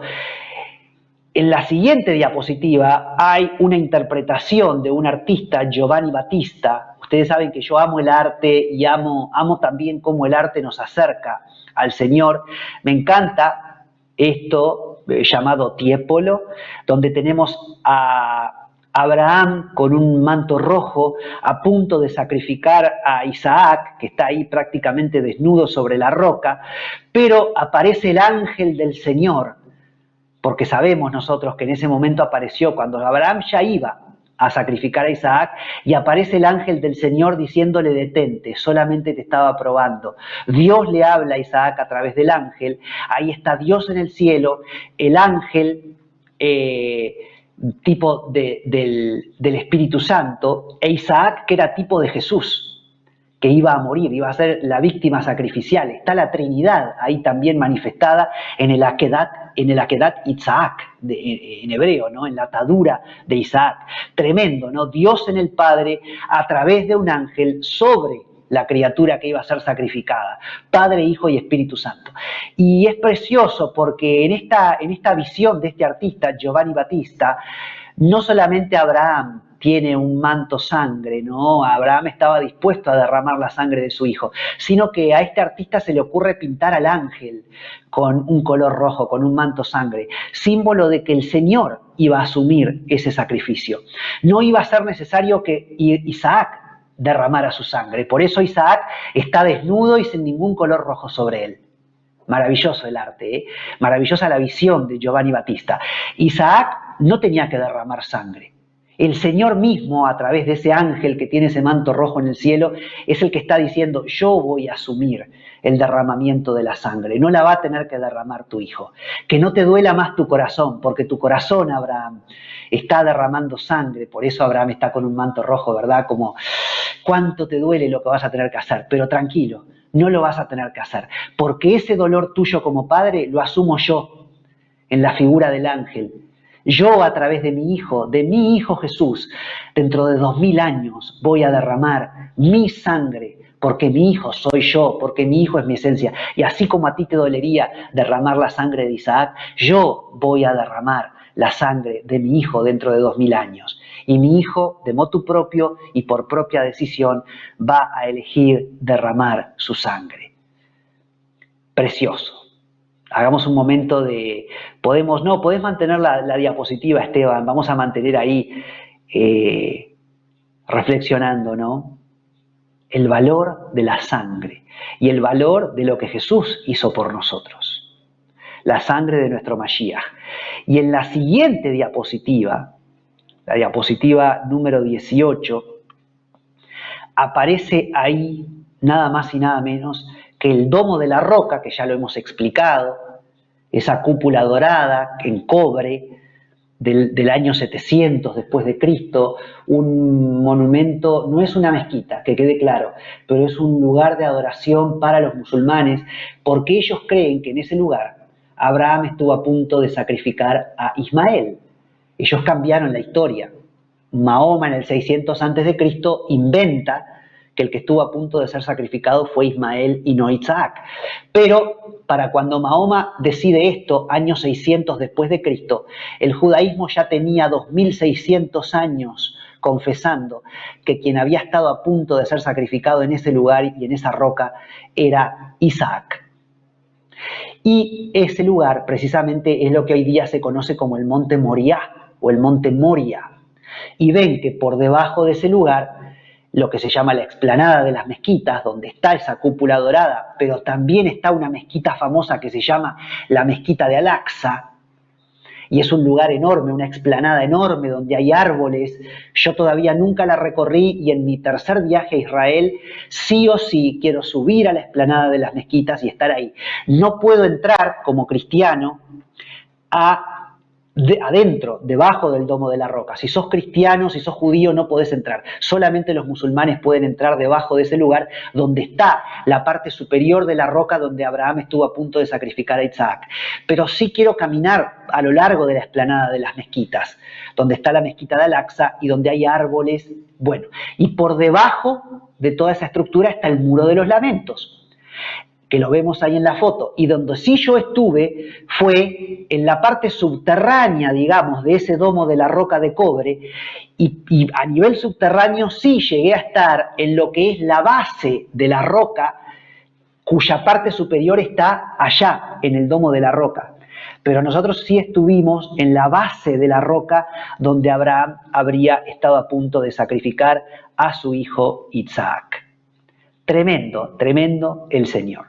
En la siguiente diapositiva hay una interpretación de un artista, Giovanni Battista. Ustedes saben que yo amo el arte y amo también cómo el arte nos acerca al Señor. Me encanta esto llamado Tiepolo, donde tenemos a Abraham con un manto rojo a punto de sacrificar a Isaac, que está ahí prácticamente desnudo sobre la roca, pero aparece el ángel del Señor, porque sabemos nosotros que en ese momento apareció cuando Abraham ya iba a sacrificar a Isaac, y aparece el ángel del Señor diciéndole: detente, solamente te estaba probando. Dios le habla a Isaac a través del ángel, ahí está Dios en el cielo, el ángel tipo del Espíritu Santo, e Isaac, que era tipo de Jesús, que iba a morir, iba a ser la víctima sacrificial. Está la Trinidad ahí también manifestada en el Akedat Isaac, en hebreo, ¿no? En la atadura de Isaac. Tremendo, ¿no? Dios en el Padre a través de un ángel sobre la criatura que iba a ser sacrificada. Padre, Hijo y Espíritu Santo. Y es precioso porque en esta visión de este artista, Giovanni Battista, no solamente Abraham tiene un manto sangre, ¿no? Abraham estaba dispuesto a derramar la sangre de su hijo, sino que a este artista se le ocurre pintar al ángel con un color rojo, con un manto sangre, símbolo de que el Señor iba a asumir ese sacrificio. No iba a ser necesario que Isaac derramara su sangre, por eso Isaac está desnudo y sin ningún color rojo sobre él. Maravilloso el arte, ¿eh? Maravillosa la visión de Giovanni Battista. Isaac no tenía que derramar sangre. El Señor mismo, a través de ese ángel que tiene ese manto rojo en el cielo, es el que está diciendo: yo voy a asumir el derramamiento de la sangre, no la va a tener que derramar tu hijo. Que no te duela más tu corazón, porque tu corazón, Abraham, está derramando sangre. Por eso Abraham está con un manto rojo, ¿verdad? Como, ¿cuánto te duele lo que vas a tener que hacer? Pero tranquilo, no lo vas a tener que hacer, porque ese dolor tuyo como padre lo asumo yo en la figura del ángel. Yo, a través de mi hijo Jesús, dentro de 2000 años voy a derramar mi sangre, porque mi hijo soy yo, porque mi hijo es mi esencia. Y así como a ti te dolería derramar la sangre de Isaac, yo voy a derramar la sangre de mi hijo dentro de 2000 años. Y mi hijo, de motu propio y por propia decisión, va a elegir derramar su sangre. Precioso. Hagamos un momento de... Podés mantener la diapositiva, Esteban. Vamos a mantener ahí reflexionando, ¿no? El valor de la sangre y el valor de lo que Jesús hizo por nosotros. La sangre de nuestro Mashiach. Y en la siguiente diapositiva, la diapositiva número 18, aparece ahí nada más y nada menos que el domo de la roca, que ya lo hemos explicado, esa cúpula dorada en cobre del año 700 después de Cristo, un monumento, no es una mezquita, que quede claro, pero es un lugar de adoración para los musulmanes, porque ellos creen que en ese lugar Abraham estuvo a punto de sacrificar a Ismael. Ellos cambiaron la historia. Mahoma en el 600 a.C. inventa que el que estuvo a punto de ser sacrificado fue Ismael y no Isaac. Pero para cuando Mahoma decide esto, año 600 después de Cristo, el judaísmo ya tenía 2600 años confesando que quien había estado a punto de ser sacrificado en ese lugar y en esa roca era Isaac. Y ese lugar precisamente es lo que hoy día se conoce como el Monte Moriah o el Monte Moria. Y ven que por debajo de ese lugar, lo que se llama la explanada de las mezquitas, donde está esa cúpula dorada, pero también está una mezquita famosa que se llama la Mezquita de Al-Aqsa, y es un lugar enorme, una explanada enorme donde hay árboles. Yo todavía nunca la recorrí y en mi tercer viaje a Israel sí o sí quiero subir a la explanada de las mezquitas y estar ahí. No puedo entrar como cristiano adentro, debajo del domo de la roca. Si sos cristiano, si sos judío, no podés entrar. Solamente los musulmanes pueden entrar debajo de ese lugar donde está la parte superior de la roca donde Abraham estuvo a punto de sacrificar a Isaac. Pero sí quiero caminar a lo largo de la explanada de las mezquitas, donde está la mezquita de Al-Aqsa y donde hay árboles. Bueno, y por debajo de toda esa estructura está el Muro de los Lamentos, que lo vemos ahí en la foto, y donde sí yo estuve fue en la parte subterránea, digamos, de ese domo de la roca de cobre, y a nivel subterráneo sí llegué a estar en lo que es la base de la roca, cuya parte superior está allá, en el domo de la roca. Pero nosotros sí estuvimos en la base de la roca donde Abraham habría estado a punto de sacrificar a su hijo Isaac. Tremendo, tremendo el Señor.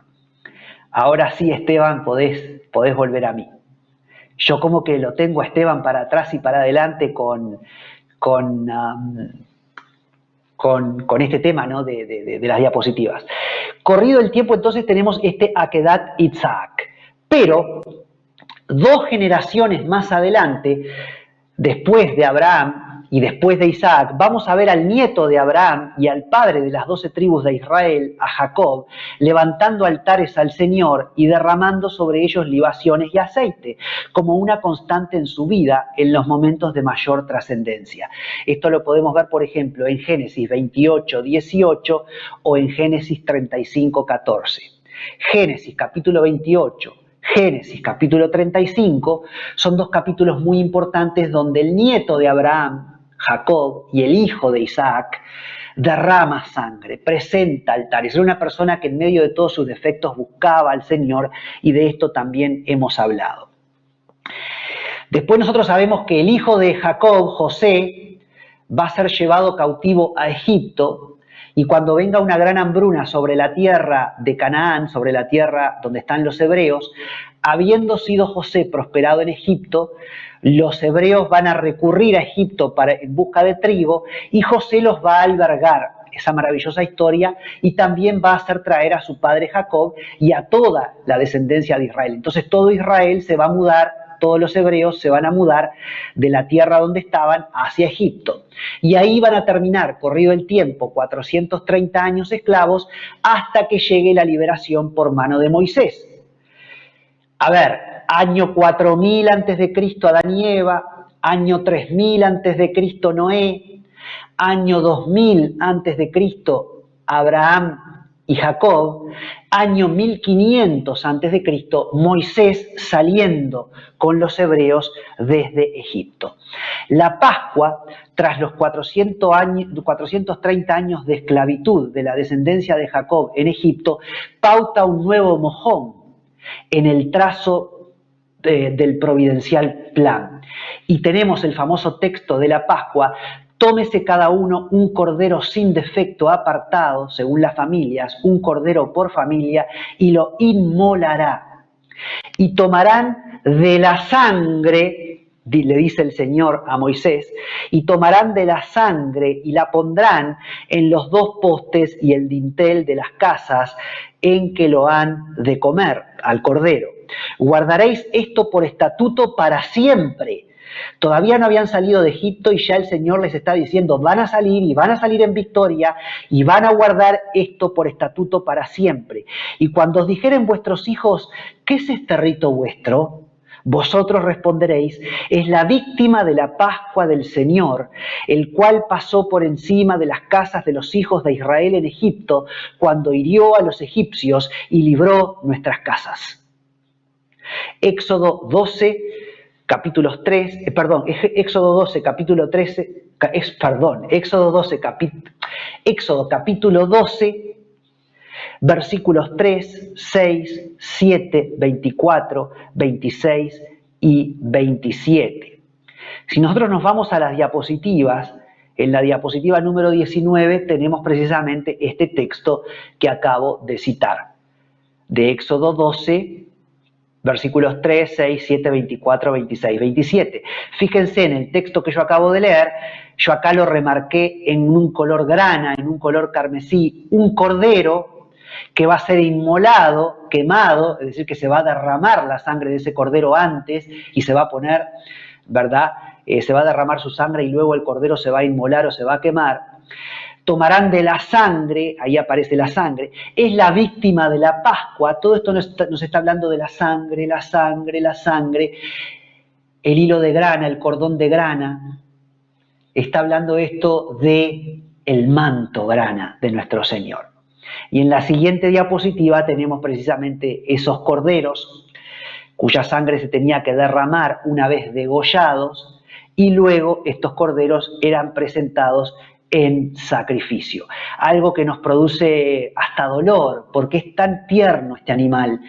Ahora sí, Esteban, podés volver a mí. Yo como que lo tengo a Esteban para atrás y para adelante con este tema, ¿no? de las diapositivas. Corrido el tiempo, entonces tenemos este Akedat Isaac. Pero 2 generaciones más adelante, después de Abraham y después de Isaac, vamos a ver al nieto de Abraham y al padre de las 12 tribus de Israel, a Jacob, levantando altares al Señor y derramando sobre ellos libaciones y aceite, como una constante en su vida en los momentos de mayor trascendencia. Esto lo podemos ver, por ejemplo, en Génesis 28, 18 o en Génesis 35, 14. Génesis capítulo 28, Génesis capítulo 35 son 2 capítulos muy importantes donde el nieto de Abraham, Jacob, y el hijo de Isaac derrama sangre, presenta altares. Era una persona que en medio de todos sus defectos buscaba al Señor, y de esto también hemos hablado. Después nosotros sabemos que el hijo de Jacob, José, va a ser llevado cautivo a Egipto, y cuando venga una gran hambruna sobre la tierra de Canaán, sobre la tierra donde están los hebreos, habiendo sido José prosperado en Egipto, los hebreos van a recurrir a Egipto en busca de trigo, y José los va a albergar, esa maravillosa historia, y también va a hacer traer a su padre Jacob y a toda la descendencia de Israel. Entonces todo Israel se va a mudar, todos los hebreos se van a mudar de la tierra donde estaban hacia Egipto. Y ahí van a terminar, corrido el tiempo, 430 años esclavos, hasta que llegue la liberación por mano de Moisés. A ver, año 4000 antes de Cristo Adán y Eva, año 3000 antes de Cristo Noé, año 2000 antes de Cristo Abraham y Jacob, año 1500 antes de Cristo Moisés saliendo con los hebreos desde Egipto. La Pascua, tras los 430 años de esclavitud de la descendencia de Jacob en Egipto, pauta un nuevo mojón en el trazo del providencial plan. Y tenemos el famoso texto de la Pascua: tómese cada uno un cordero sin defecto apartado, según las familias, un cordero por familia, y lo inmolará. Y tomarán de la sangre, le dice el Señor a Moisés, y tomarán de la sangre y la pondrán en los 2 postes y el dintel de las casas en que lo han de comer, al cordero. Guardaréis esto por estatuto para siempre. Todavía no habían salido de Egipto y ya el Señor les está diciendo: van a salir y van a salir en victoria y van a guardar esto por estatuto para siempre. Y cuando os dijeren vuestros hijos: ¿qué es este rito vuestro?, vosotros responderéis: es la víctima de la Pascua del Señor, el cual pasó por encima de las casas de los hijos de Israel en Egipto, cuando hirió a los egipcios y libró nuestras casas. Éxodo 12, capítulos 3, Éxodo 12, capítulo 13, Éxodo capítulo 12, versículos 3, 6, 7, 24, 26 y 27. Si nosotros nos vamos a las diapositivas, en la diapositiva número 19 tenemos precisamente este texto que acabo de citar, de Éxodo 12, versículos 3, 6, 7, 24, 26, 27. Fíjense en el texto que yo acabo de leer, yo acá lo remarqué en un color grana, en un color carmesí, un cordero que va a ser inmolado, quemado, es decir, que se va a derramar la sangre de ese cordero antes y se va a poner, ¿verdad? Se va a derramar su sangre y luego el cordero se va a inmolar o se va a quemar. Tomarán de la sangre, ahí aparece la sangre, es la víctima de la Pascua. Todo esto nos está hablando de la sangre, la sangre, la sangre. El hilo de grana, el cordón de grana, está hablando esto de el manto grana de nuestro Señor. Y en la siguiente diapositiva tenemos precisamente esos corderos cuya sangre se tenía que derramar una vez degollados, y luego estos corderos eran presentados en sacrificio. Algo que nos produce hasta dolor, porque es tan tierno este animal,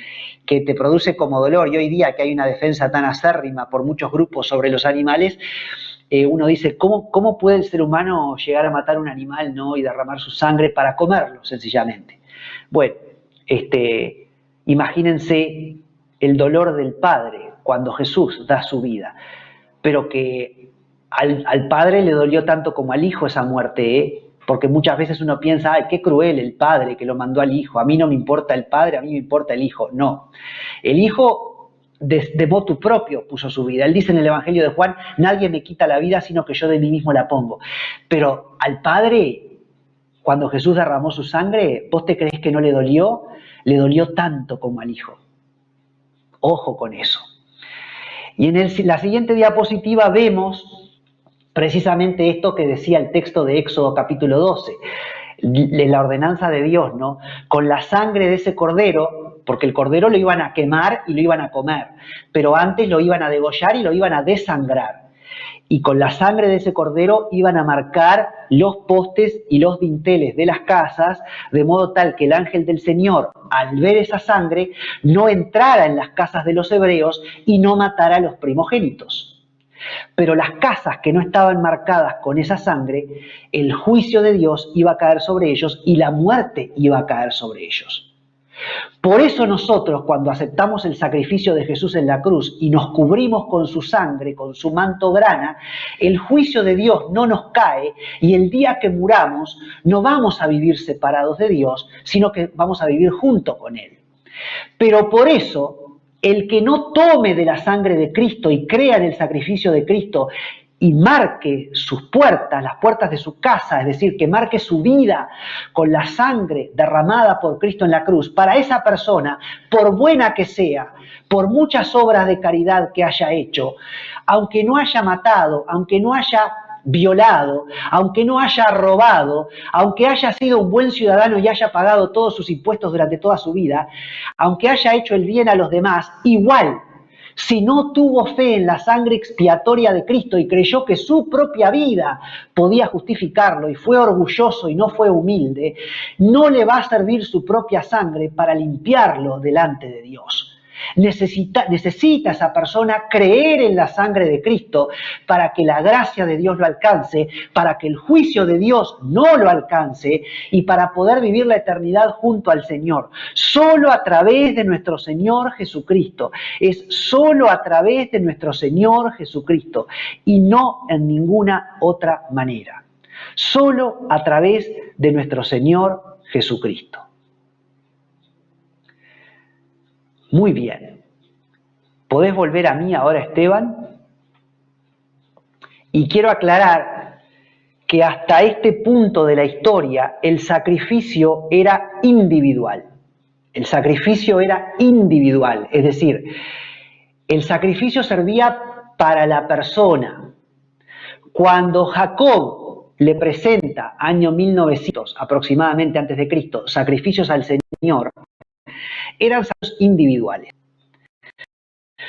que te produce como dolor. Y hoy día que hay una defensa tan acérrima por muchos grupos sobre los animales, uno dice, ¿cómo puede el ser humano llegar a matar un animal, ¿no? Y derramar su sangre para comerlo, sencillamente? Bueno, imagínense el dolor del Padre cuando Jesús da su vida, pero que al Padre le dolió tanto como al Hijo esa muerte, porque muchas veces uno piensa, ay, qué cruel el Padre que lo mandó al Hijo, a mí no me importa el Padre, a mí me importa el Hijo. No, el Hijo de motu propio puso su vida. Él dice en el Evangelio de Juan, nadie me quita la vida sino que yo de mí mismo la pongo. Pero al Padre, cuando Jesús derramó su sangre, ¿vos te creés que no le dolió? Le dolió tanto como al Hijo. Ojo con eso. Y en la siguiente diapositiva vemos precisamente esto que decía el texto de Éxodo capítulo 12, la ordenanza de Dios, ¿no? Con la sangre de ese cordero, porque el cordero lo iban a quemar y lo iban a comer, pero antes lo iban a degollar y lo iban a desangrar. Y con la sangre de ese cordero iban a marcar los postes y los dinteles de las casas, de modo tal que el ángel del Señor, al ver esa sangre, no entrara en las casas de los hebreos y no matara a los primogénitos. Pero las casas que no estaban marcadas con esa sangre, el juicio de Dios iba a caer sobre ellos y la muerte iba a caer sobre ellos. Por eso nosotros, cuando aceptamos el sacrificio de Jesús en la cruz y nos cubrimos con su sangre, con su manto grana, el juicio de Dios no nos cae y el día que muramos no vamos a vivir separados de Dios, sino que vamos a vivir junto con Él. Pero por eso, el que no tome de la sangre de Cristo y crea en el sacrificio de Cristo y marque sus puertas, las puertas de su casa, es decir, que marque su vida con la sangre derramada por Cristo en la cruz, para esa persona, por buena que sea, por muchas obras de caridad que haya hecho, aunque no haya matado, aunque no haya violado, aunque no haya robado, aunque haya sido un buen ciudadano y haya pagado todos sus impuestos durante toda su vida, aunque haya hecho el bien a los demás, igual, si no tuvo fe en la sangre expiatoria de Cristo y creyó que su propia vida podía justificarlo y fue orgulloso y no fue humilde, no le va a servir su propia sangre para limpiarlo delante de Dios. Necesita esa persona creer en la sangre de Cristo para que la gracia de Dios lo alcance, para que el juicio de Dios no lo alcance y para poder vivir la eternidad junto al Señor. Solo a través de nuestro Señor Jesucristo. Es solo a través de nuestro Señor Jesucristo y no en ninguna otra manera. Solo a través de nuestro Señor Jesucristo. Muy bien. ¿Podés volver a mí ahora, Esteban? Y quiero aclarar que hasta este punto de la historia el sacrificio era individual. El sacrificio era individual, es decir, el sacrificio servía para la persona. Cuando Jacob le presenta, año 1900 aproximadamente antes de Cristo, sacrificios al Señor, eran sacrificios individuales.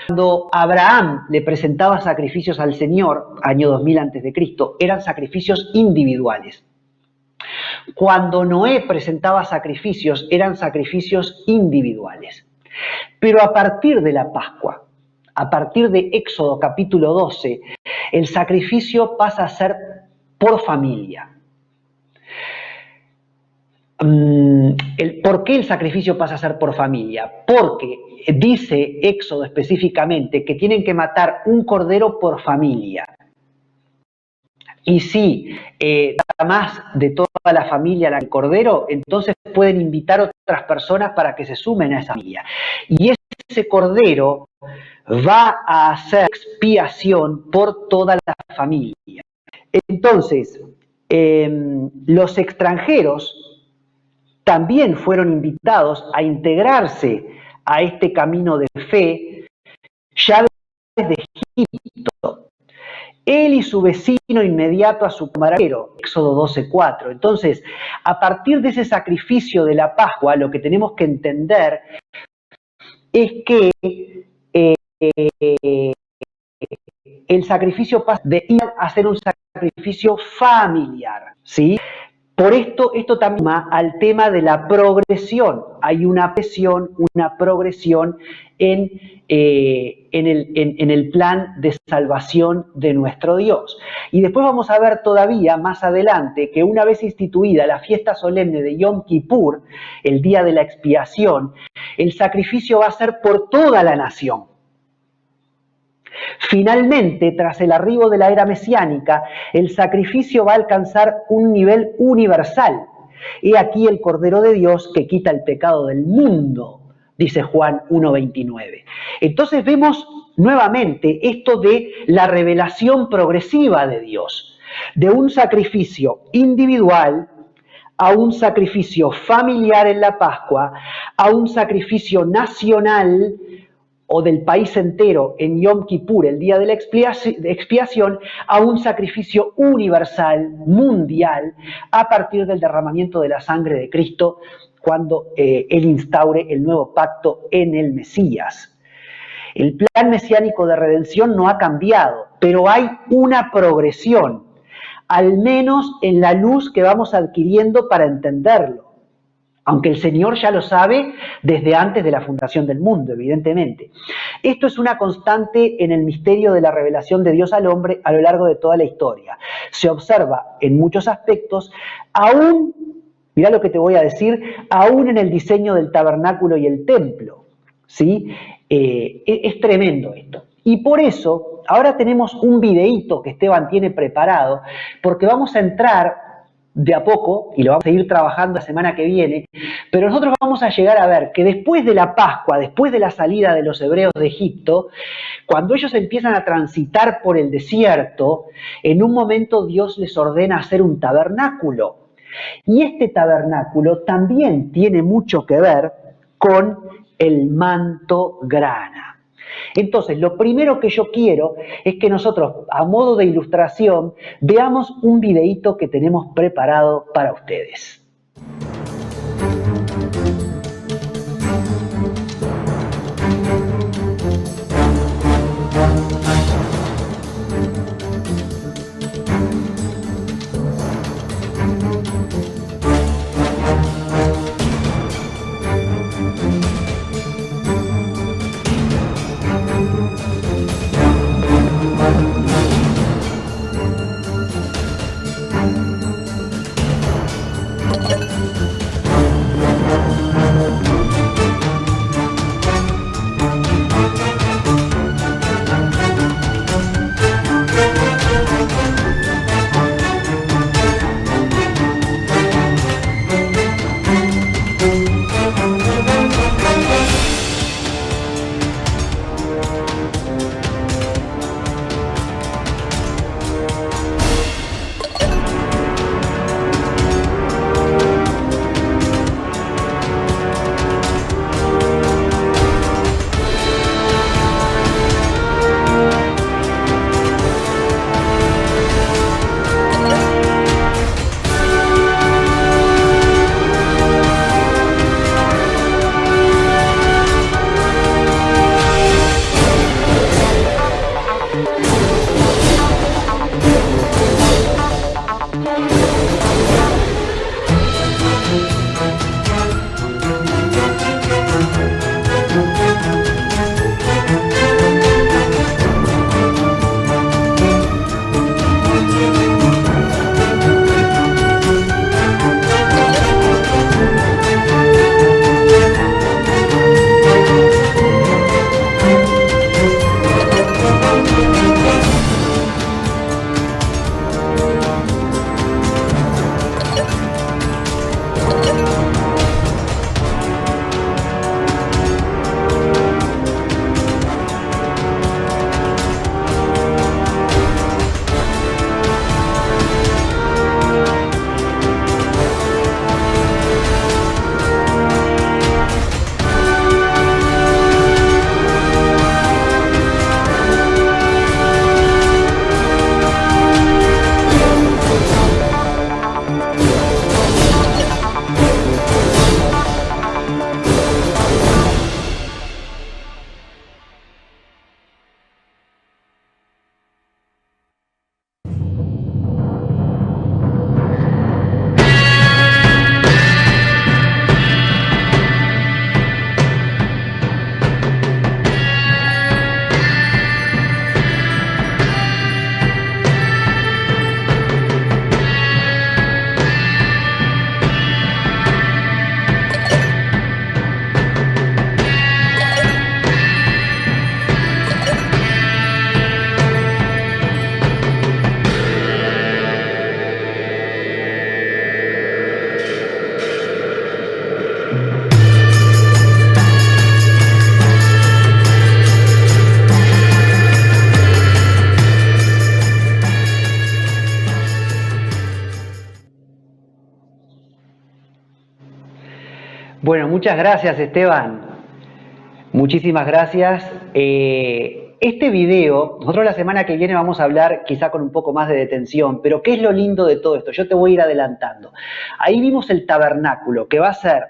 Cuando Abraham le presentaba sacrificios al Señor, año 2000 antes de Cristo, eran sacrificios individuales. Cuando Noé presentaba sacrificios, eran sacrificios individuales. Pero a partir de la Pascua, a partir de Éxodo capítulo 12, el sacrificio pasa a ser por familia. ¿Por qué el sacrificio pasa a ser por familia? Porque dice Éxodo específicamente que tienen que matar un cordero por familia. Y si da más de toda la familia al cordero, entonces pueden invitar a otras personas para que se sumen a esa familia. Y ese cordero va a hacer expiación por toda la familia. Entonces, los extranjeros también fueron invitados a integrarse a este camino de fe ya desde Egipto. Él y su vecino inmediato a su camarero, Éxodo 12:4. Entonces, a partir de ese sacrificio de la Pascua, lo que tenemos que entender es que el sacrificio pasa de ir a ser un sacrificio familiar. ¿sí? Por esto también va al tema de la progresión. Hay una progresión en el plan de salvación de nuestro Dios. Y después vamos a ver todavía más adelante que una vez instituida la fiesta solemne de Yom Kippur, el día de la expiación, el sacrificio va a ser por toda la nación. Finalmente, tras el arribo de la era mesiánica, el sacrificio va a alcanzar un nivel universal. He aquí el Cordero de Dios que quita el pecado del mundo, dice Juan 1:29. Entonces vemos nuevamente esto de la revelación progresiva de Dios, de un sacrificio individual a un sacrificio familiar en la Pascua, a un sacrificio nacional o del país entero en Yom Kippur, el día de la expiación, a un sacrificio universal, mundial, a partir del derramamiento de la sangre de Cristo, cuando Él instaure el nuevo pacto en el Mesías. El plan mesiánico de redención no ha cambiado, pero hay una progresión, al menos en la luz que vamos adquiriendo para entenderlo. Aunque el Señor ya lo sabe desde antes de la fundación del mundo, evidentemente. Esto es una constante en el misterio de la revelación de Dios al hombre a lo largo de toda la historia. Se observa en muchos aspectos, aún, mirá lo que te voy a decir, aún en el diseño del tabernáculo y el templo. ¿Sí? Es tremendo esto. Y por eso, ahora tenemos un videíto que Esteban tiene preparado, porque vamos a entrar de a poco, y lo vamos a seguir trabajando la semana que viene, pero nosotros vamos a llegar a ver que después de la Pascua, después de la salida de los hebreos de Egipto, cuando ellos empiezan a transitar por el desierto, en un momento Dios les ordena hacer un tabernáculo. Y este tabernáculo también tiene mucho que ver con el manto grana. Entonces, lo primero que yo quiero es que nosotros, a modo de ilustración, veamos un videíto que tenemos preparado para ustedes. Bueno, muchas gracias, Esteban. Muchísimas gracias. Este video, nosotros la semana que viene vamos a hablar quizá con un poco más de detención, pero ¿qué es lo lindo de todo esto? Yo te voy a ir adelantando. Ahí vimos el tabernáculo, que va a ser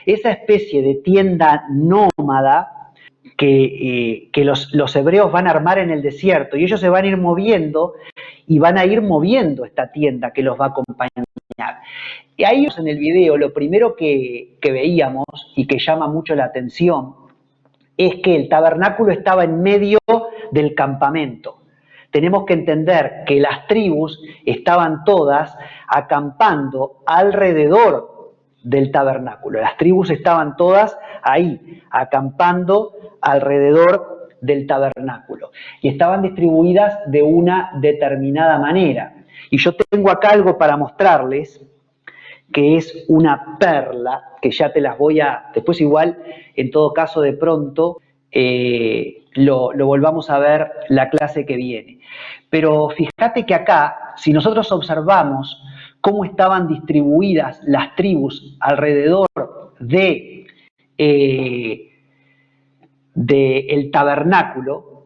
esa especie de tienda nómada que los hebreos van a armar en el desierto, y ellos se van a ir moviendo y van a ir moviendo esta tienda que los va a acompañar. Y ahí en el video lo primero que veíamos y que llama mucho la atención es que el tabernáculo estaba en medio del campamento. Tenemos que entender que las tribus estaban todas acampando alrededor del tabernáculo. Las tribus estaban todas ahí, acampando alrededor del tabernáculo. Y estaban distribuidas de una determinada manera. Y yo tengo acá algo para mostrarles, que es una perla, que ya te las voy a, después igual, en todo caso de pronto, lo volvamos a ver la clase que viene. Pero fíjate que acá, si nosotros observamos cómo estaban distribuidas las tribus alrededor de el tabernáculo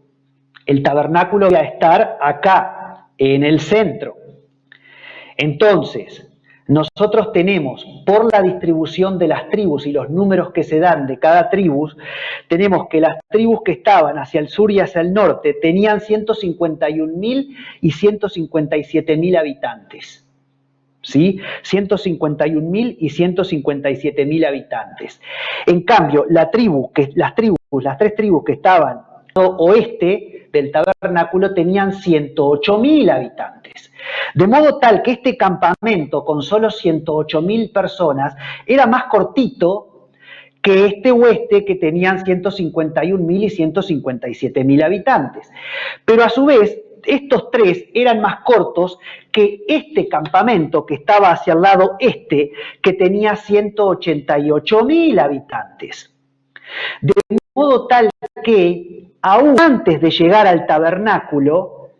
iba a estar acá, en el centro. Entonces, nosotros tenemos, por la distribución de las tribus y los números que se dan de cada tribu, tenemos que las tribus que estaban hacia el sur y hacia el norte tenían 151.000 y 157.000 habitantes. ¿Sí? 151.000 y 157.000 habitantes. En cambio, las tres tribus que estaban al oeste del tabernáculo tenían 108.000 habitantes. De modo tal que este campamento con solo 108.000 personas era más cortito que este oeste que tenían 151.000 y 157.000 habitantes. Pero a su vez, estos tres eran más cortos que este campamento que estaba hacia el lado este, que tenía 188.000 habitantes. De modo tal que, aún antes de llegar al tabernáculo,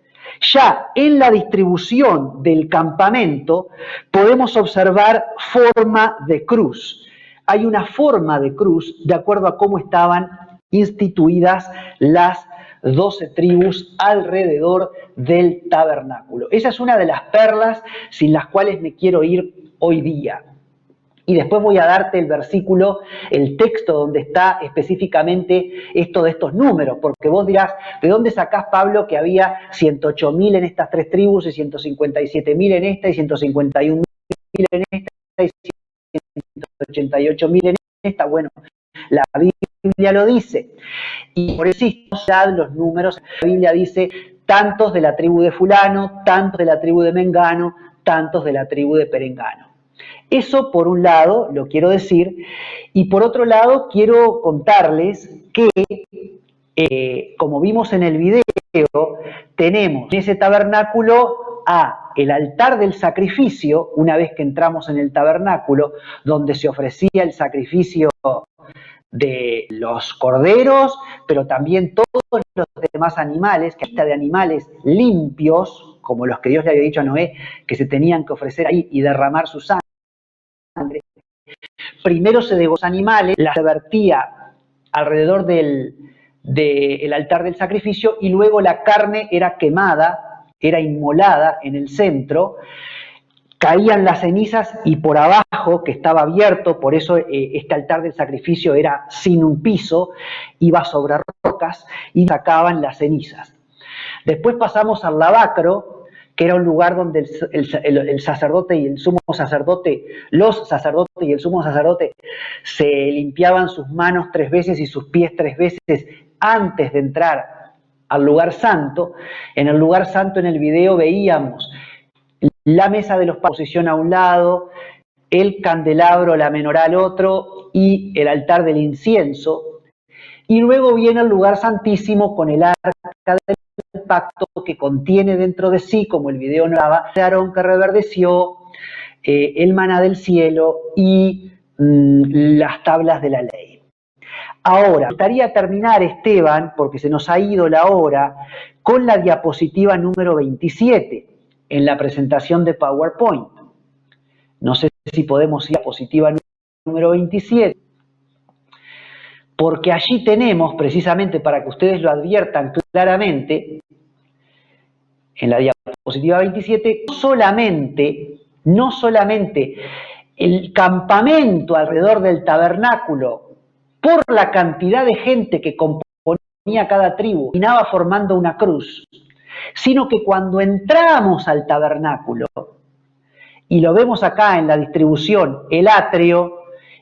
ya en la distribución del campamento podemos observar forma de cruz. Hay una forma de cruz de acuerdo a cómo estaban instituidas las 12 tribus alrededor del tabernáculo. Esa es una de las perlas sin las cuales me quiero ir hoy día. Y después voy a darte el versículo, el texto donde está específicamente esto de estos números, porque vos dirás, ¿de dónde sacás, Pablo, que había 108.000 en estas tres tribus y 157.000 en esta y 151.000 en esta y 188.000 en esta? Bueno, la Biblia lo dice. Y por eso ya los números, la Biblia dice tantos de la tribu de fulano, tantos de la tribu de mengano, tantos de la tribu de perengano. Eso por un lado lo quiero decir, y por otro lado quiero contarles que, como vimos en el video, tenemos en ese tabernáculo el altar del sacrificio, una vez que entramos en el tabernáculo, donde se ofrecía el sacrificio de los corderos, pero también todos los demás animales, que lista de animales limpios, como los que Dios le había dicho a Noé, que se tenían que ofrecer ahí y derramar su sangre. Primero se degollan los animales, se vertía alrededor del altar del sacrificio y luego la carne era quemada, era inmolada en el centro, caían las cenizas y por abajo, que estaba abierto, por eso este altar del sacrificio era sin un piso, iba sobre rocas y sacaban las cenizas. Después pasamos al lavacro, que era un lugar donde el sacerdote y el sumo sacerdote, los sacerdotes y el sumo sacerdote se limpiaban sus manos 3 veces y sus pies 3 veces antes de entrar al lugar santo. En el lugar santo, en el video, veíamos la mesa de los panes, posición a un lado, el candelabro, la menorá al otro y el altar del incienso. Y luego viene el lugar santísimo con el arca del pacto que contiene dentro de sí, como el video nos daba, de Aarón que reverdeció, el maná del cielo y las tablas de la ley. Ahora, me gustaría terminar, Esteban, porque se nos ha ido la hora, con la diapositiva número 27 en la presentación de PowerPoint. No sé si podemos ir a la diapositiva número 27. porque allí tenemos, precisamente para que ustedes lo adviertan claramente, en la diapositiva 27, no solamente el campamento alrededor del tabernáculo, por la cantidad de gente que componía cada tribu, terminaba formando una cruz, sino que cuando entramos al tabernáculo, y lo vemos acá en la distribución, el atrio,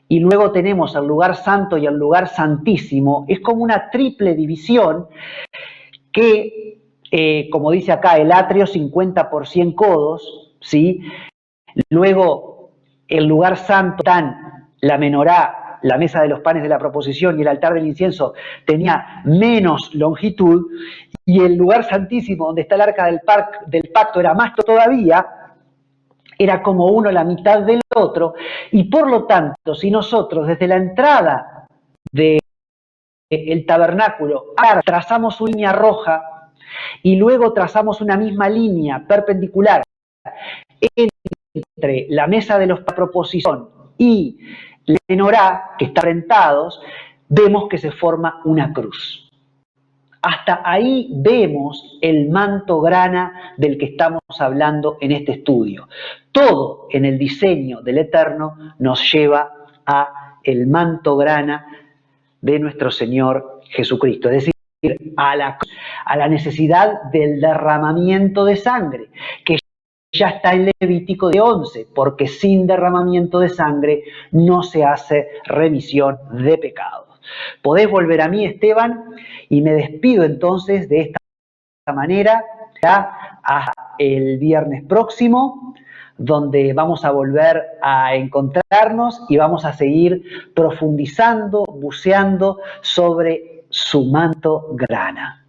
y luego tenemos el lugar santo y el lugar santísimo, es como una triple división que, como dice acá, el atrio 50 por 100 codos, ¿sí? Luego el lugar santo, la menorá, la mesa de los panes de la proposición y el altar del incienso tenía menos longitud, y el lugar santísimo donde está el arca del pacto era más todavía, era como uno la mitad del otro, y por lo tanto, si nosotros desde la entrada del tabernáculo trazamos una línea roja y luego trazamos una misma línea perpendicular entre la mesa de la proposición y la menorá, que están enfrentados, vemos que se forma una cruz. Hasta ahí vemos el manto grana del que estamos hablando en este estudio. Todo en el diseño del Eterno nos lleva a el manto grana de nuestro Señor Jesucristo, es decir, a la necesidad del derramamiento de sangre, que ya está en Levítico de 11, porque sin derramamiento de sangre no se hace remisión de pecados. Podés volver a mí, Esteban, y me despido entonces de esta manera hasta el viernes próximo, donde vamos a volver a encontrarnos y vamos a seguir profundizando, buceando sobre su manto grana.